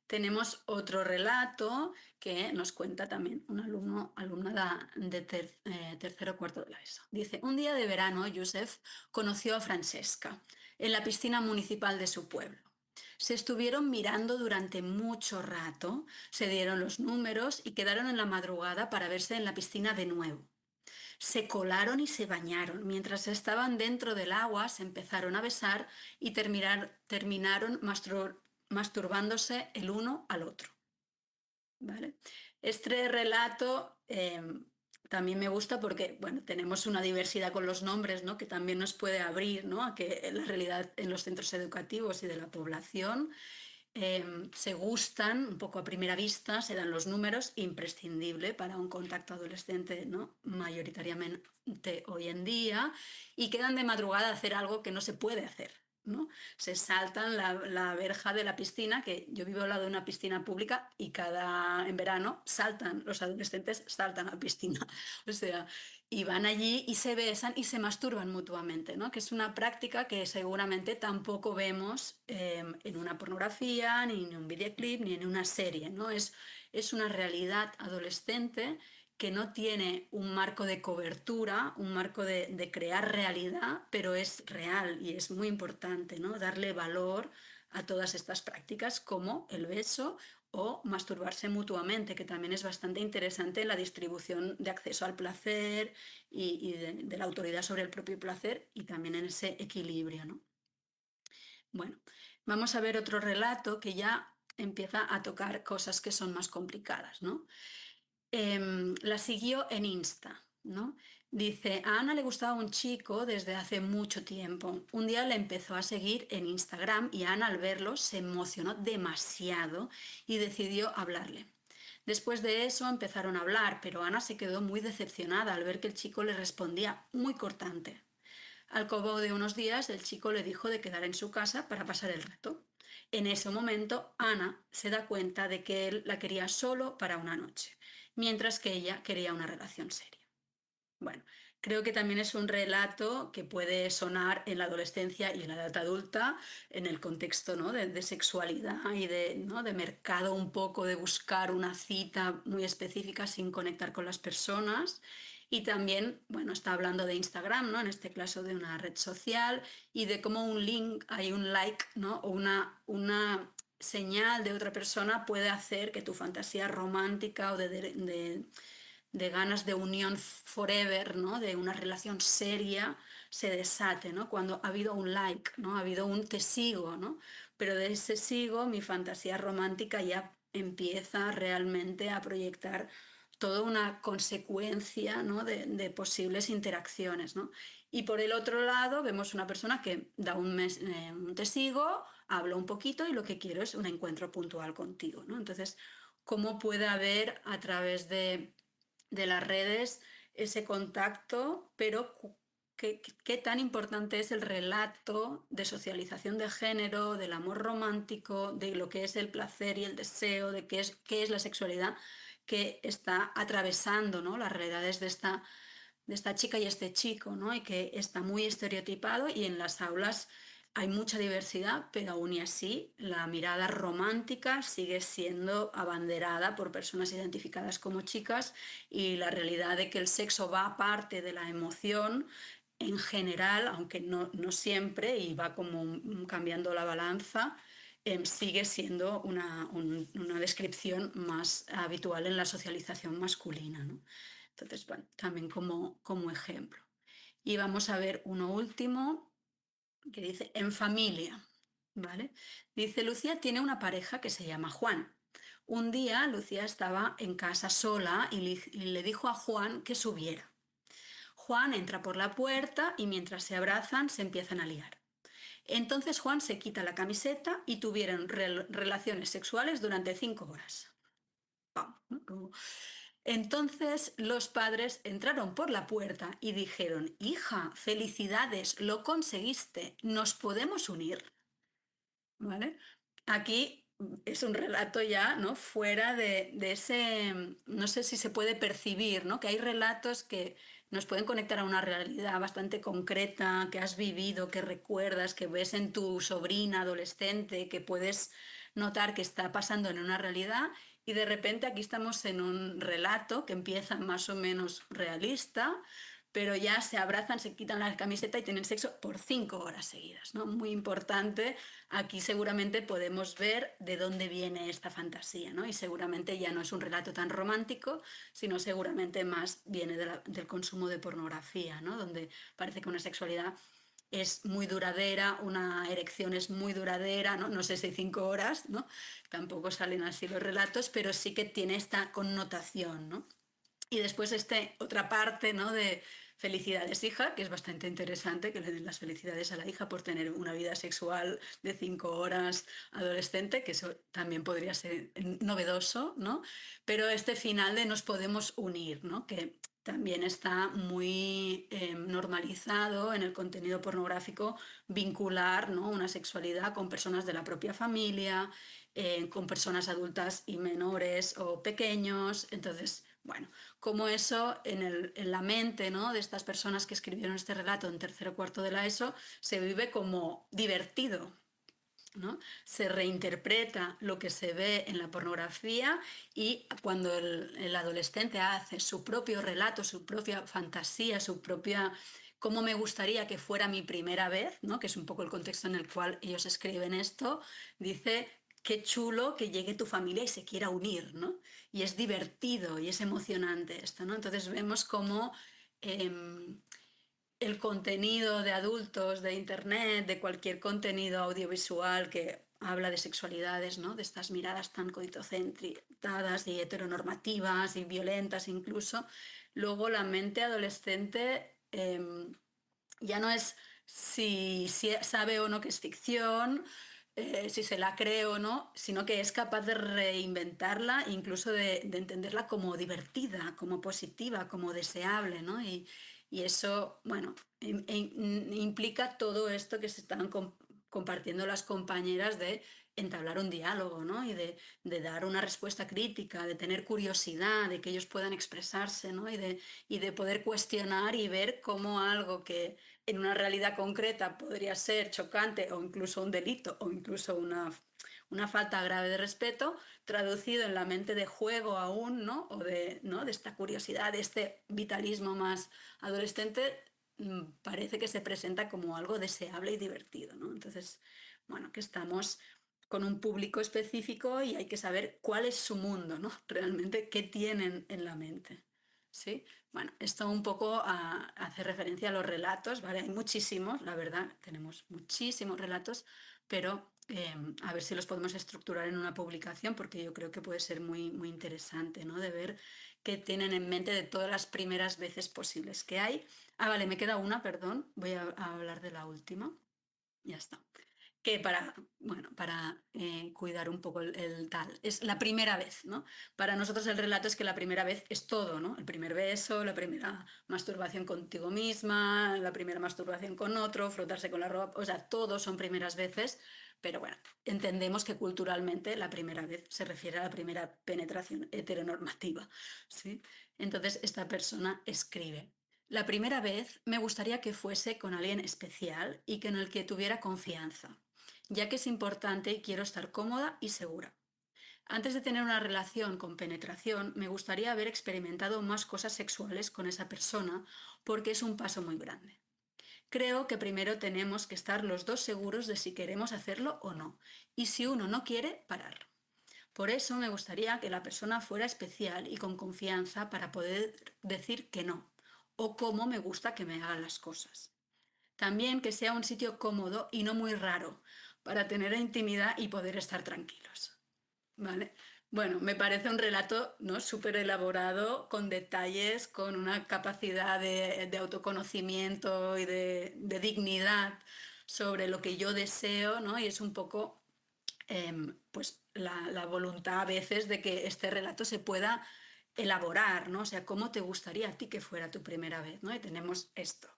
Tenemos otro relato que nos cuenta también un alumna de tercero o cuarto de la ESO. Dice, un día de verano, Joseph conoció a Francesca en la piscina municipal de su pueblo. Se estuvieron mirando durante mucho rato, se dieron los números y quedaron en la madrugada para verse en la piscina de nuevo. Se colaron y se bañaron. Mientras estaban dentro del agua, se empezaron a besar y terminaron masturbándose el uno al otro. ¿Vale? Este relato también me gusta porque bueno, tenemos una diversidad con los nombres, ¿no? Que también nos puede abrir, ¿no? A que la realidad en los centros educativos y de la población se gustan un poco a primera vista, se dan los números, imprescindible para un contacto adolescente, ¿no? Mayoritariamente hoy en día, y quedan de madrugada a hacer algo que no se puede hacer, ¿no? Se saltan la verja de la piscina, que yo vivo al lado de una piscina pública y en verano los adolescentes saltan a la piscina. O sea, y van allí y se besan y se masturban mutuamente, ¿no? Que es una práctica que seguramente tampoco vemos en una pornografía, ni en un videoclip, ni en una serie, ¿no? Es una realidad adolescente que no tiene un marco de cobertura, un marco de crear realidad, pero es real y es muy importante, ¿no? Darle valor a todas estas prácticas como el beso o masturbarse mutuamente, que también es bastante interesante en la distribución de acceso al placer y de la autoridad sobre el propio placer y también en ese equilibrio, ¿no? Bueno, vamos a ver otro relato que ya empieza a tocar cosas que son más complicadas, ¿no? La siguió en Insta, ¿no? Dice, a Ana le gustaba un chico desde hace mucho tiempo. Un día le empezó a seguir en Instagram y Ana al verlo se emocionó demasiado y decidió hablarle. Después de eso empezaron a hablar, pero Ana se quedó muy decepcionada al ver que el chico le respondía muy cortante. Al cabo de unos días, el chico le dijo de quedar en su casa para pasar el rato. En ese momento, Ana se da cuenta de que él la quería solo para una noche, mientras que ella quería una relación seria. Bueno, creo que también es un relato que puede sonar en la adolescencia y en la edad adulta, en el contexto, ¿no? de sexualidad y ¿no? de mercado un poco, de buscar una cita muy específica sin conectar con las personas. Y también, bueno, está hablando de Instagram, ¿no? En este caso de una red social y de cómo un link, hay un like, ¿no? O una señal de otra persona puede hacer que tu fantasía romántica o de ganas de unión forever, ¿no? De una relación seria, se desate, ¿no? Cuando ha habido un like, ¿no? Ha habido un te sigo, ¿no? Pero de ese sigo mi fantasía romántica ya empieza realmente a proyectar toda una consecuencia, ¿no? de posibles interacciones, ¿no? Y por el otro lado vemos una persona que da un te sigo, habla un poquito y lo que quiero es un encuentro puntual contigo, ¿no? Entonces, ¿cómo puede haber a través de las redes ese contacto, pero qué tan importante es el relato de socialización de género, del amor romántico, de lo que es el placer y el deseo, de qué es la sexualidad que está atravesando, ¿no? Las realidades de esta chica y este chico, ¿no? Y que está muy estereotipado y en las aulas hay mucha diversidad, pero aún y así la mirada romántica sigue siendo abanderada por personas identificadas como chicas y la realidad de que el sexo va aparte de la emoción en general, aunque no siempre, y va como cambiando la balanza, sigue siendo una descripción más habitual en la socialización masculina, ¿no? Entonces, bueno, también como ejemplo. Y vamos a ver uno último que dice, en familia, ¿vale? Dice, Lucía tiene una pareja que se llama Juan. Un día Lucía estaba en casa sola y le dijo a Juan que subiera. Juan entra por la puerta y mientras se abrazan se empiezan a liar. Entonces Juan se quita la camiseta y tuvieron relaciones sexuales durante 5 horas. Pam, ¿no? Entonces los padres entraron por la puerta y dijeron: hija, felicidades, lo conseguiste, ¿nos podemos unir? ¿Vale? Aquí es un relato ya, ¿no? Fuera de ese, no sé si se puede percibir, ¿no? Que hay relatos que nos pueden conectar a una realidad bastante concreta, que has vivido, que recuerdas, que ves en tu sobrina adolescente, que puedes notar que está pasando en una realidad, y de repente aquí estamos en un relato que empieza más o menos realista, pero ya se abrazan, se quitan la camiseta y tienen sexo por 5 horas seguidas, ¿no? Muy importante. Aquí seguramente podemos ver de dónde viene esta fantasía, ¿no? Y seguramente ya no es un relato tan romántico, sino seguramente más viene del consumo de pornografía, ¿no? Donde parece que una sexualidad es muy duradera, una erección es muy duradera, ¿no? No sé si 5 horas, ¿no? Tampoco salen así los relatos, pero sí que tiene esta connotación, ¿no? Y después otra parte, ¿no? De felicidades hija, que es bastante interesante que le den las felicidades a la hija por tener una vida sexual de 5 horas adolescente, que eso también podría ser novedoso, ¿no? Pero este final de nos podemos unir, ¿no? Que también está muy normalizado en el contenido pornográfico vincular, ¿no? Una sexualidad con personas de la propia familia, con personas adultas y menores o pequeños. Entonces, bueno, como eso en la mente, ¿no? De estas personas que escribieron este relato en tercero o cuarto de la ESO se vive como divertido, ¿no? Se reinterpreta lo que se ve en la pornografía, y cuando el adolescente hace su propio relato, su propia fantasía, su propia cómo me gustaría que fuera mi primera vez, ¿no? Que es un poco el contexto en el cual ellos escriben esto, dice: qué chulo que llegue tu familia y se quiera unir, ¿no? Y es divertido y es emocionante esto, ¿no? Entonces vemos cómo el contenido de adultos, de internet, de cualquier contenido audiovisual que habla de sexualidades, ¿no? De estas miradas tan coitocentradas y heteronormativas y violentas incluso, luego la mente adolescente ya no es si sabe o no que es ficción, si se la cree o no, sino que es capaz de reinventarla, incluso de entenderla como divertida, como positiva, como deseable, ¿no? Y eso, bueno, implica todo esto que se están compartiendo las compañeras, de entablar un diálogo, ¿no? Y de dar una respuesta crítica, de tener curiosidad, de que ellos puedan expresarse, ¿no? Y de poder cuestionar y ver cómo algo que en una realidad concreta podría ser chocante o incluso un delito o incluso una falta grave de respeto, traducido en la mente de juego aún, ¿no? O ¿no? De esta curiosidad, de este vitalismo más adolescente, parece que se presenta como algo deseable y divertido, ¿no? Entonces, bueno, que estamos con un público específico y hay que saber cuál es su mundo, ¿no? Realmente, qué tienen en la mente. ¿Sí? Bueno, esto un poco hace referencia a los relatos, ¿vale? Hay muchísimos, la verdad, tenemos muchísimos relatos, pero a ver si los podemos estructurar en una publicación, porque yo creo que puede ser muy, muy interesante, ¿no? De ver qué tienen en mente de todas las primeras veces posibles que hay. Ah, vale, me queda una, perdón, voy a hablar de la última. Ya está. Que bueno, para cuidar un poco el tal. Es la primera vez, ¿no? Para nosotros el relato es que la primera vez es todo, ¿no? El primer beso, la primera masturbación contigo misma, la primera masturbación con otro, frotarse con la ropa, o sea, todos son primeras veces, pero bueno, entendemos que culturalmente la primera vez se refiere a la primera penetración heteronormativa, ¿sí? Entonces esta persona escribe: la primera vez me gustaría que fuese con alguien especial y con el que tuviera confianza, ya que es importante y quiero estar cómoda y segura. Antes de tener una relación con penetración, me gustaría haber experimentado más cosas sexuales con esa persona, porque es un paso muy grande. Creo que primero tenemos que estar los dos seguros de si queremos hacerlo o no, y si uno no quiere, parar. Por eso me gustaría que la persona fuera especial y con confianza para poder decir que no, o cómo me gusta que me hagan las cosas. También que sea un sitio cómodo y no muy raro, para tener intimidad y poder estar tranquilos. ¿Vale? Bueno, me parece un relato, ¿no? Súper elaborado, con detalles, con una capacidad de autoconocimiento y de dignidad sobre lo que yo deseo, ¿no? Y es un poco pues la voluntad a veces de que este relato se pueda elaborar, ¿no? O sea, ¿cómo te gustaría a ti que fuera tu primera vez, ¿no? Y tenemos esto.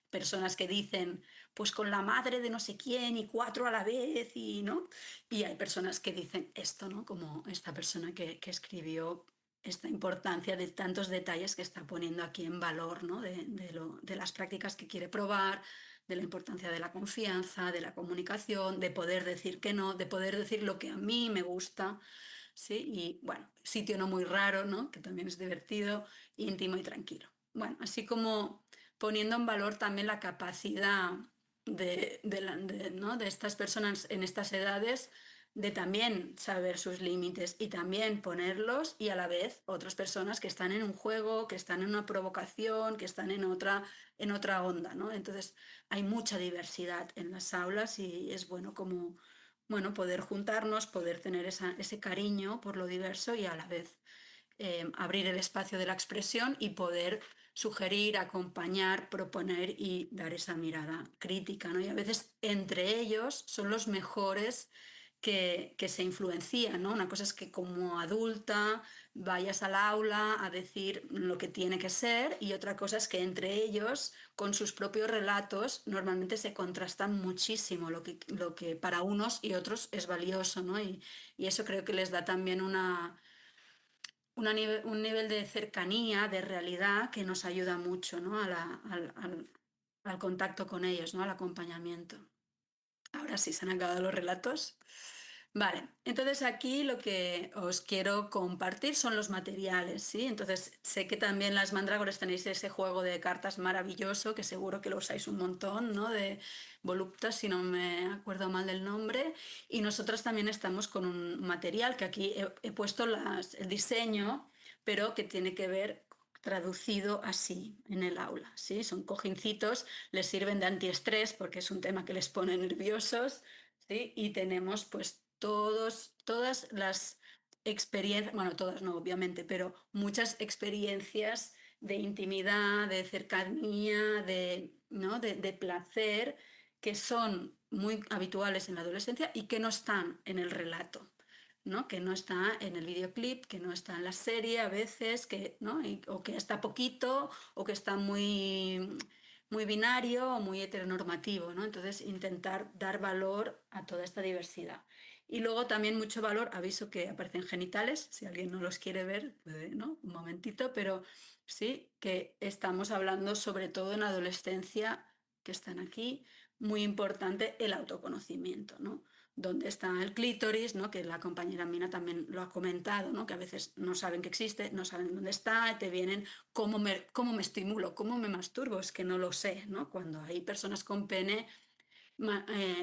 Personas que dicen, pues con la madre de no sé quién y 4 a la vez, y ¿no? Y hay personas que dicen esto, ¿no? Como esta persona que escribió esta importancia de tantos detalles que está poniendo aquí en valor, ¿no? De las prácticas que quiere probar, de la importancia de la confianza, de la comunicación, de poder decir que no, de poder decir lo que a mí me gusta, ¿sí? Y bueno, sitio no muy raro, ¿no? Que también es divertido, íntimo y tranquilo. Bueno, así como poniendo en valor también la capacidad ¿no? de estas personas en estas edades de también saber sus límites y también ponerlos, y a la vez otras personas que están en un juego, que están en una provocación, que están en otra onda, ¿no? Entonces hay mucha diversidad en las aulas y es bueno como bueno, poder juntarnos, poder tener ese cariño por lo diverso y a la vez abrir el espacio de la expresión y poder sugerir, acompañar, proponer y dar esa mirada crítica, ¿no? Y a veces entre ellos son los mejores que se influencian, ¿no? Una cosa es que como adulta vayas al aula a decir lo que tiene que ser, y otra cosa es que entre ellos, con sus propios relatos, normalmente se contrastan muchísimo lo que para unos y otros es valioso, ¿no? Y eso creo que les da también un nivel de cercanía, de realidad, que nos ayuda mucho, ¿no? Al contacto con ellos, ¿no? Al acompañamiento. Ahora sí, se han acabado los relatos. Vale, entonces aquí lo que os quiero compartir son los materiales, ¿sí? Entonces sé que también las mandrágoras tenéis ese juego de cartas maravilloso, que seguro que lo usáis un montón, ¿no? De voluptas, si no me acuerdo mal del nombre. Y nosotras también estamos con un material que aquí he puesto el diseño, pero que tiene que ver traducido así en el aula, ¿sí? Son cojincitos, les sirven de antiestrés porque es un tema que les pone nerviosos, ¿sí? Y tenemos pues todas las experiencias, bueno, todas no, obviamente, pero muchas experiencias de intimidad, de cercanía, ¿no? de placer, que son muy habituales en la adolescencia y que no están en el relato, ¿no? Que no está en el videoclip, que no está en la serie a veces, ¿no? O que está poquito, o que está muy binario o muy heteronormativo, ¿no? Entonces, intentar dar valor a toda esta diversidad. Y luego también mucho valor, aviso que aparecen genitales, si alguien no los quiere ver, puede, ¿no? Un momentito, pero sí que estamos hablando sobre todo en adolescencia, que están aquí, muy importante el autoconocimiento, ¿no? Dónde está el clítoris, ¿no? Que la compañera Mina también lo ha comentado, ¿no? Que a veces no saben que existe, no saben dónde está, te vienen cómo me estimulo, cómo me masturbo, es que no lo sé, ¿no? Cuando hay personas con pene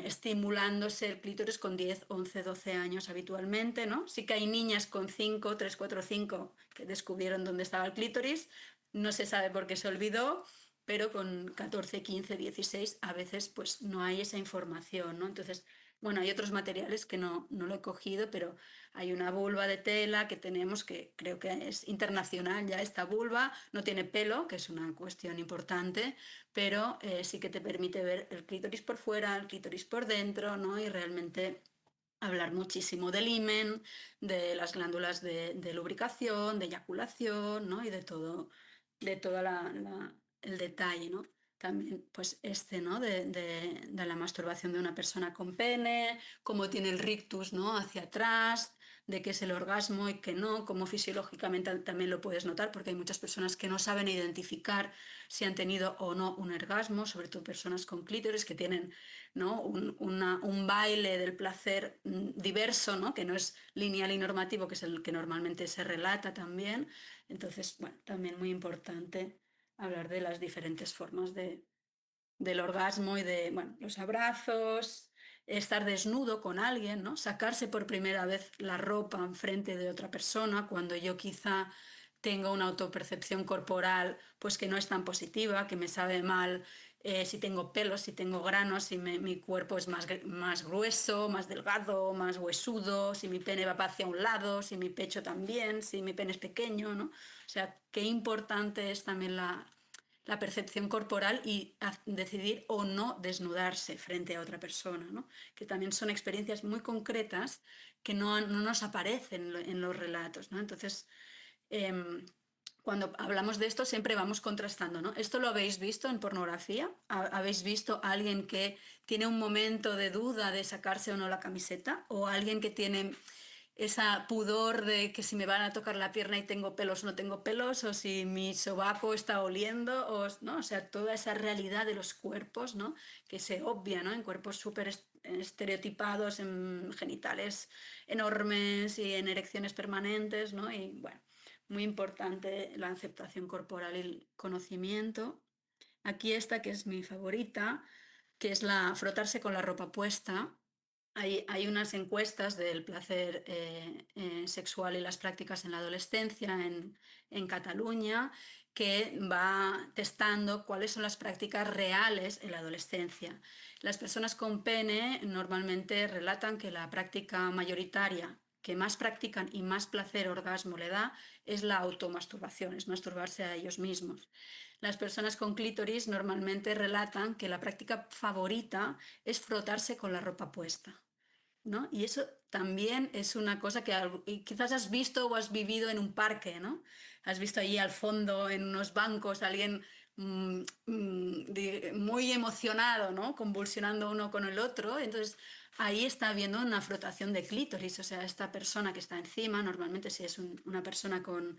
estimulándose el clítoris con 10, 11, 12 años habitualmente, ¿no? Sí que hay niñas con 5, 3, 4, 5 que descubrieron dónde estaba el clítoris, no se sabe por qué se olvidó, pero con 14, 15, 16 a veces pues no hay esa información, ¿no? Entonces, bueno, hay otros materiales que no lo he cogido, pero hay una vulva de tela que tenemos que creo que es internacional ya esta vulva, no tiene pelo, que es una cuestión importante, pero sí que te permite ver el clítoris por fuera, el clítoris por dentro, ¿no? Y realmente hablar muchísimo del himen, de las glándulas de lubricación, de eyaculación, ¿no? Y de todo el detalle, ¿no? También, pues, ¿no? De la masturbación de una persona con pene, cómo tiene el rictus, ¿no? Hacia atrás, de qué es el orgasmo y qué no, cómo fisiológicamente también lo puedes notar, porque hay muchas personas que no saben identificar si han tenido o no un orgasmo, sobre todo personas con clítoris que tienen, ¿no? un baile del placer diverso, ¿no? Que no es lineal y normativo, que es el que normalmente se relata también. Entonces, bueno, también muy importante hablar de las diferentes formas del orgasmo y de, bueno, los abrazos, estar desnudo con alguien, ¿no? Sacarse por primera vez la ropa en frente de otra persona cuando yo quizá tengo una autopercepción corporal pues que no es tan positiva, que me sabe mal si tengo pelos, si tengo granos, si mi cuerpo es más grueso, más delgado, más huesudo, si mi pene va hacia un lado, si mi pecho también, si mi pene es pequeño, ¿no? O sea, qué importante es también la percepción corporal y decidir o no desnudarse frente a otra persona, ¿no? Que también son experiencias muy concretas que no nos aparecen en los relatos, ¿no? Entonces, cuando hablamos de esto siempre vamos contrastando, ¿no? ¿Esto lo habéis visto en pornografía? ¿Habéis visto a alguien que tiene un momento de duda de sacarse o no la camiseta? ¿O alguien que tiene esa pudor de que si me van a tocar la pierna y tengo pelos o no tengo pelos, o si mi sobaco está oliendo, ¿no? O sea, toda esa realidad de los cuerpos, ¿no? Que se obvia, ¿no? En cuerpos súper estereotipados, en genitales enormes y en erecciones permanentes, ¿no? Y bueno, muy importante la aceptación corporal y el conocimiento. Aquí esta, que es mi favorita, que es la frotarse con la ropa puesta. Hay unas encuestas del placer sexual y las prácticas en la adolescencia en Cataluña que va testando cuáles son las prácticas reales en la adolescencia. Las personas con pene normalmente relatan que la práctica mayoritaria que más practican y más placer orgasmo le da es la automasturbación, es masturbarse a ellos mismos. Las personas con clítoris normalmente relatan que la práctica favorita es frotarse con la ropa puesta, ¿no? Y eso también es una cosa que quizás has visto o has vivido en un parque, ¿no? Has visto allí al fondo, en unos bancos, a alguien muy emocionado, ¿no? Convulsionando uno con el otro. Entonces, ahí está habiendo una frotación de clítoris. O sea, esta persona que está encima, normalmente si es una persona con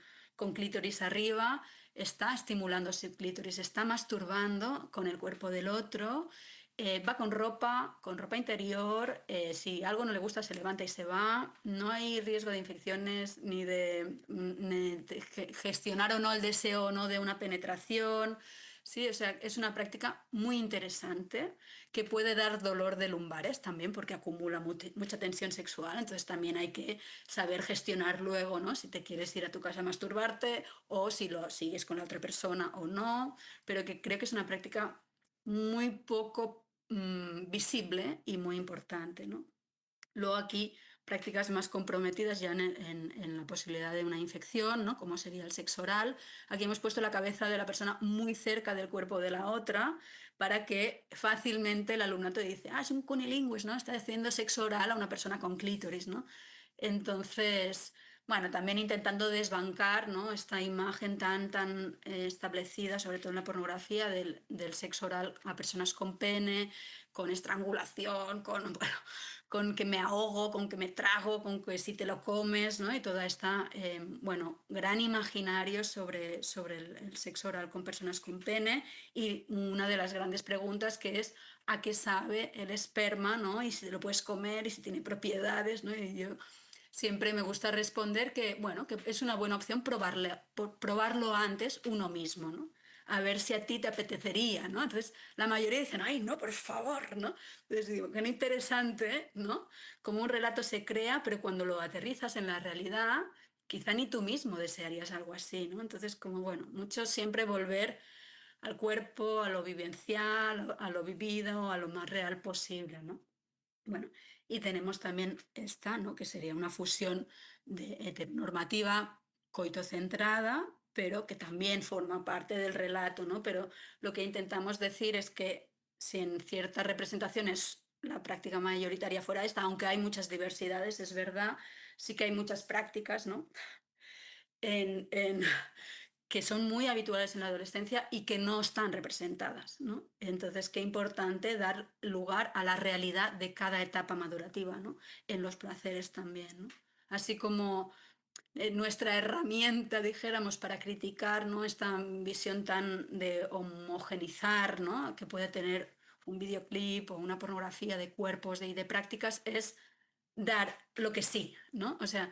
clítoris arriba, está estimulando ese clítoris, está masturbando con el cuerpo del otro. Va con ropa interior, si algo no le gusta se levanta y se va, no hay riesgo de infecciones ni de gestionar o no el deseo o no de una penetración. Sí, o sea, es una práctica muy interesante que puede dar dolor de lumbares también porque acumula mucha tensión sexual, entonces también hay que saber gestionar luego, ¿no? Si te quieres ir a tu casa a masturbarte o si lo sigues con la otra persona o no, pero que creo que es una práctica muy poco visible y muy importante, ¿no? Luego aquí prácticas más comprometidas ya en la posibilidad de una infección, ¿no? Como sería el sexo oral. Aquí hemos puesto la cabeza de la persona muy cerca del cuerpo de la otra para que fácilmente el alumnato dice, es un cunilingus, ¿no? Está haciendo sexo oral a una persona con clítoris, ¿no? Entonces, bueno, también intentando desbancar, ¿no? Esta imagen tan establecida, sobre todo en la pornografía, del sexo oral a personas con pene, con estrangulación, bueno, con que me ahogo, con que me trago, con que si te lo comes, ¿no? Y toda esta, bueno, gran imaginario sobre el sexo oral con personas con pene y una de las grandes preguntas que es ¿a qué sabe el esperma, ¿no? Y si te lo puedes comer y si tiene propiedades, ¿no? Y yo siempre me gusta responder que, bueno, que es una buena opción probarlo antes uno mismo, ¿no? A ver si a ti te apetecería, ¿no? Entonces, la mayoría dicen, ay, no, por favor, ¿no? Entonces digo, qué interesante, ¿no? Como un relato se crea, pero cuando lo aterrizas en la realidad, quizá ni tú mismo desearías algo así, ¿no? Entonces, como, bueno, mucho siempre volver al cuerpo, a lo vivencial, a lo vivido, a lo más real posible, ¿no? Bueno, y tenemos también esta, ¿no? Que sería una fusión de heteronormativa coitocentrada, pero que también forma parte del relato, ¿no? Pero lo que intentamos decir es que si en ciertas representaciones la práctica mayoritaria fuera esta, aunque hay muchas diversidades, es verdad, sí que hay muchas prácticas, ¿no? en, que son muy habituales en la adolescencia y que no están representadas, ¿no? Entonces, qué importante dar lugar a la realidad de cada etapa madurativa, ¿no? En los placeres también, ¿no? Así como nuestra herramienta, dijéramos, para criticar, ¿no? Esta visión tan de homogenizar, ¿no? Que puede tener un videoclip o una pornografía de cuerpos y de prácticas es dar lo que sí, ¿no? O sea,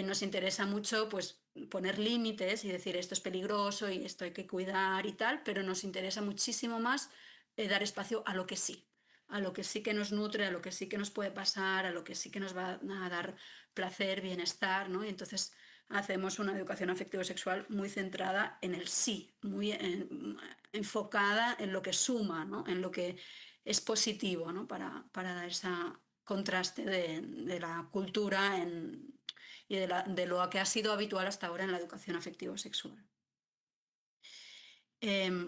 nos interesa mucho pues poner límites y decir esto es peligroso y esto hay que cuidar y tal, pero nos interesa muchísimo más dar espacio a lo que sí que nos nutre, a lo que sí que nos puede pasar, a lo que sí que nos va a dar placer, bienestar, ¿no? Y entonces hacemos una educación afectivo-sexual muy centrada en el sí, muy enfocada en lo que suma, ¿no? En lo que es positivo, ¿no? Para dar ese contraste de la cultura y de lo que ha sido habitual hasta ahora en la educación afectivo-sexual.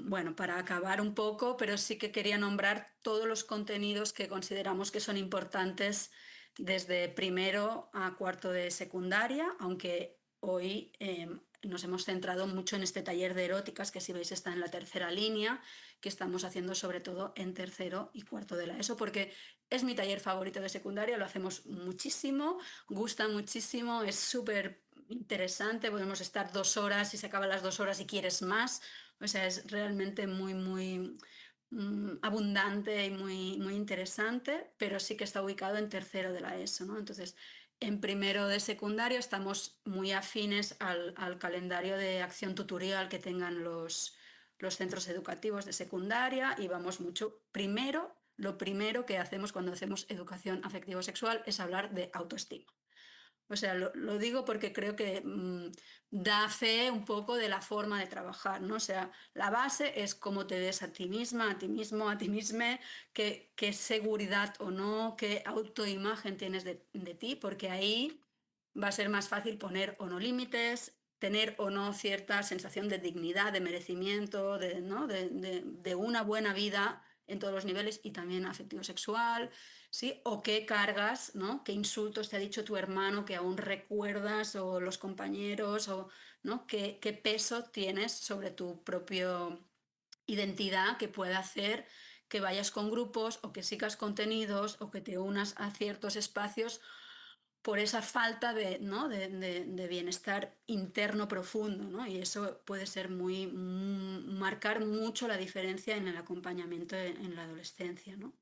Bueno, para acabar un poco, pero sí que quería nombrar todos los contenidos que consideramos que son importantes desde primero a cuarto de secundaria, aunque hoy nos hemos centrado mucho en este taller de eróticas, que si veis está en la tercera línea, que estamos haciendo sobre todo en tercero y cuarto de la ESO, porque es mi taller favorito de secundaria, lo hacemos muchísimo, gusta muchísimo, es súper interesante, podemos estar 2 horas y se acaban las 2 horas y quieres más, o sea, es realmente muy abundante y muy interesante, pero sí que está ubicado en tercero de la ESO, ¿no? Entonces, en primero de secundario estamos muy afines al calendario de acción tutorial que tengan los centros educativos de secundaria y vamos mucho. Primero, lo primero que hacemos cuando hacemos educación afectivo-sexual es hablar de autoestima. O sea, lo digo porque creo que da fe un poco de la forma de trabajar, ¿no? O sea, la base es cómo te ves a ti misma, a ti mismo, a ti misma, qué seguridad o no, qué autoimagen tienes de ti, porque ahí va a ser más fácil poner o no límites, tener o no cierta sensación de dignidad, de merecimiento, ¿no? de una buena vida en todos los niveles y también afectivo-sexual, ¿sí? O qué cargas, ¿no? Qué insultos te ha dicho tu hermano que aún recuerdas o los compañeros, o, ¿no? ¿Qué peso tienes sobre tu propia identidad que puede hacer que vayas con grupos o que sigas contenidos o que te unas a ciertos espacios por esa falta de, ¿no? de bienestar interno profundo, ¿no? Y eso puede ser marcar mucho la diferencia en el acompañamiento en la adolescencia, ¿no?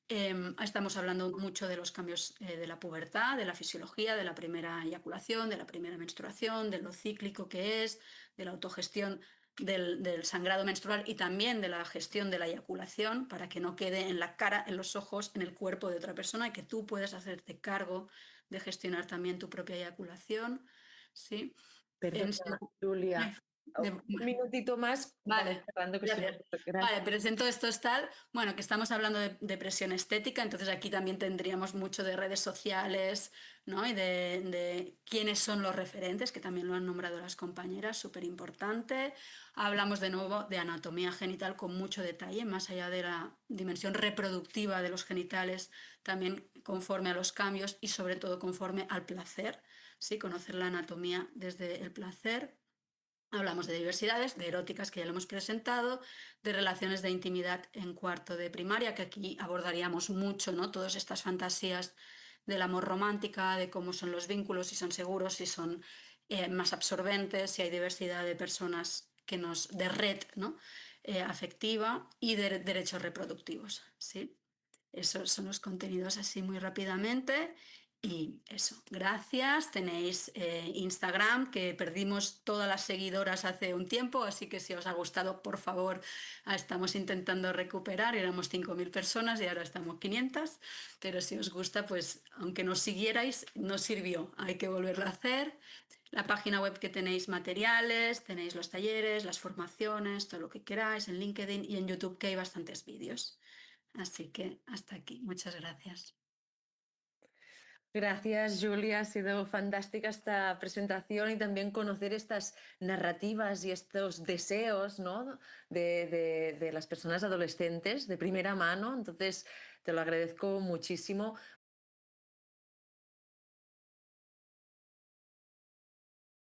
Estamos hablando mucho de los cambios de la pubertad, de la fisiología, de la primera eyaculación, de la primera menstruación, de lo cíclico que es, de la autogestión del sangrado menstrual y también de la gestión de la eyaculación para que no quede en la cara, en los ojos, en el cuerpo de otra persona y que tú puedas hacerte cargo de gestionar también tu propia eyaculación. ¿Sí? Perdona, Julia, De- un minutito más, vamos Vale, cerrando, que si no, gracias. Vale, gracias. presento esto es tal, bueno, que estamos hablando de presión estética, entonces aquí también tendríamos mucho de redes sociales, ¿no? Y de quiénes son los referentes, que también lo han nombrado las compañeras, súper importante. Hablamos de nuevo de anatomía genital con mucho detalle, más allá de la dimensión reproductiva de los genitales, también conforme a los cambios y sobre todo conforme al placer, ¿sí? Conocer la anatomía desde el placer. Hablamos de diversidades, de eróticas, que ya lo hemos presentado, de relaciones de intimidad en cuarto de primaria, que aquí abordaríamos mucho, ¿no? Todas estas fantasías del amor romántica, de cómo son los vínculos, si son seguros, si son más absorbentes, si hay diversidad de personas de red, ¿no? Afectiva y de derechos reproductivos, ¿sí? Esos son los contenidos así muy rápidamente. Y eso, gracias. Tenéis Instagram, que perdimos todas las seguidoras hace un tiempo, así que si os ha gustado, por favor, estamos intentando recuperar. Éramos 5.000 personas y ahora estamos 500, pero si os gusta, pues aunque nos siguierais, no sirvió. Hay que volverlo a hacer. La página web que tenéis materiales, tenéis los talleres, las formaciones, todo lo que queráis en LinkedIn y en YouTube, que hay bastantes vídeos. Así que hasta aquí. Muchas gracias. Gracias, Julia. Ha sido fantástica esta presentación y también conocer estas narrativas y estos deseos, ¿no? de las personas adolescentes de primera mano. Entonces, te lo agradezco muchísimo.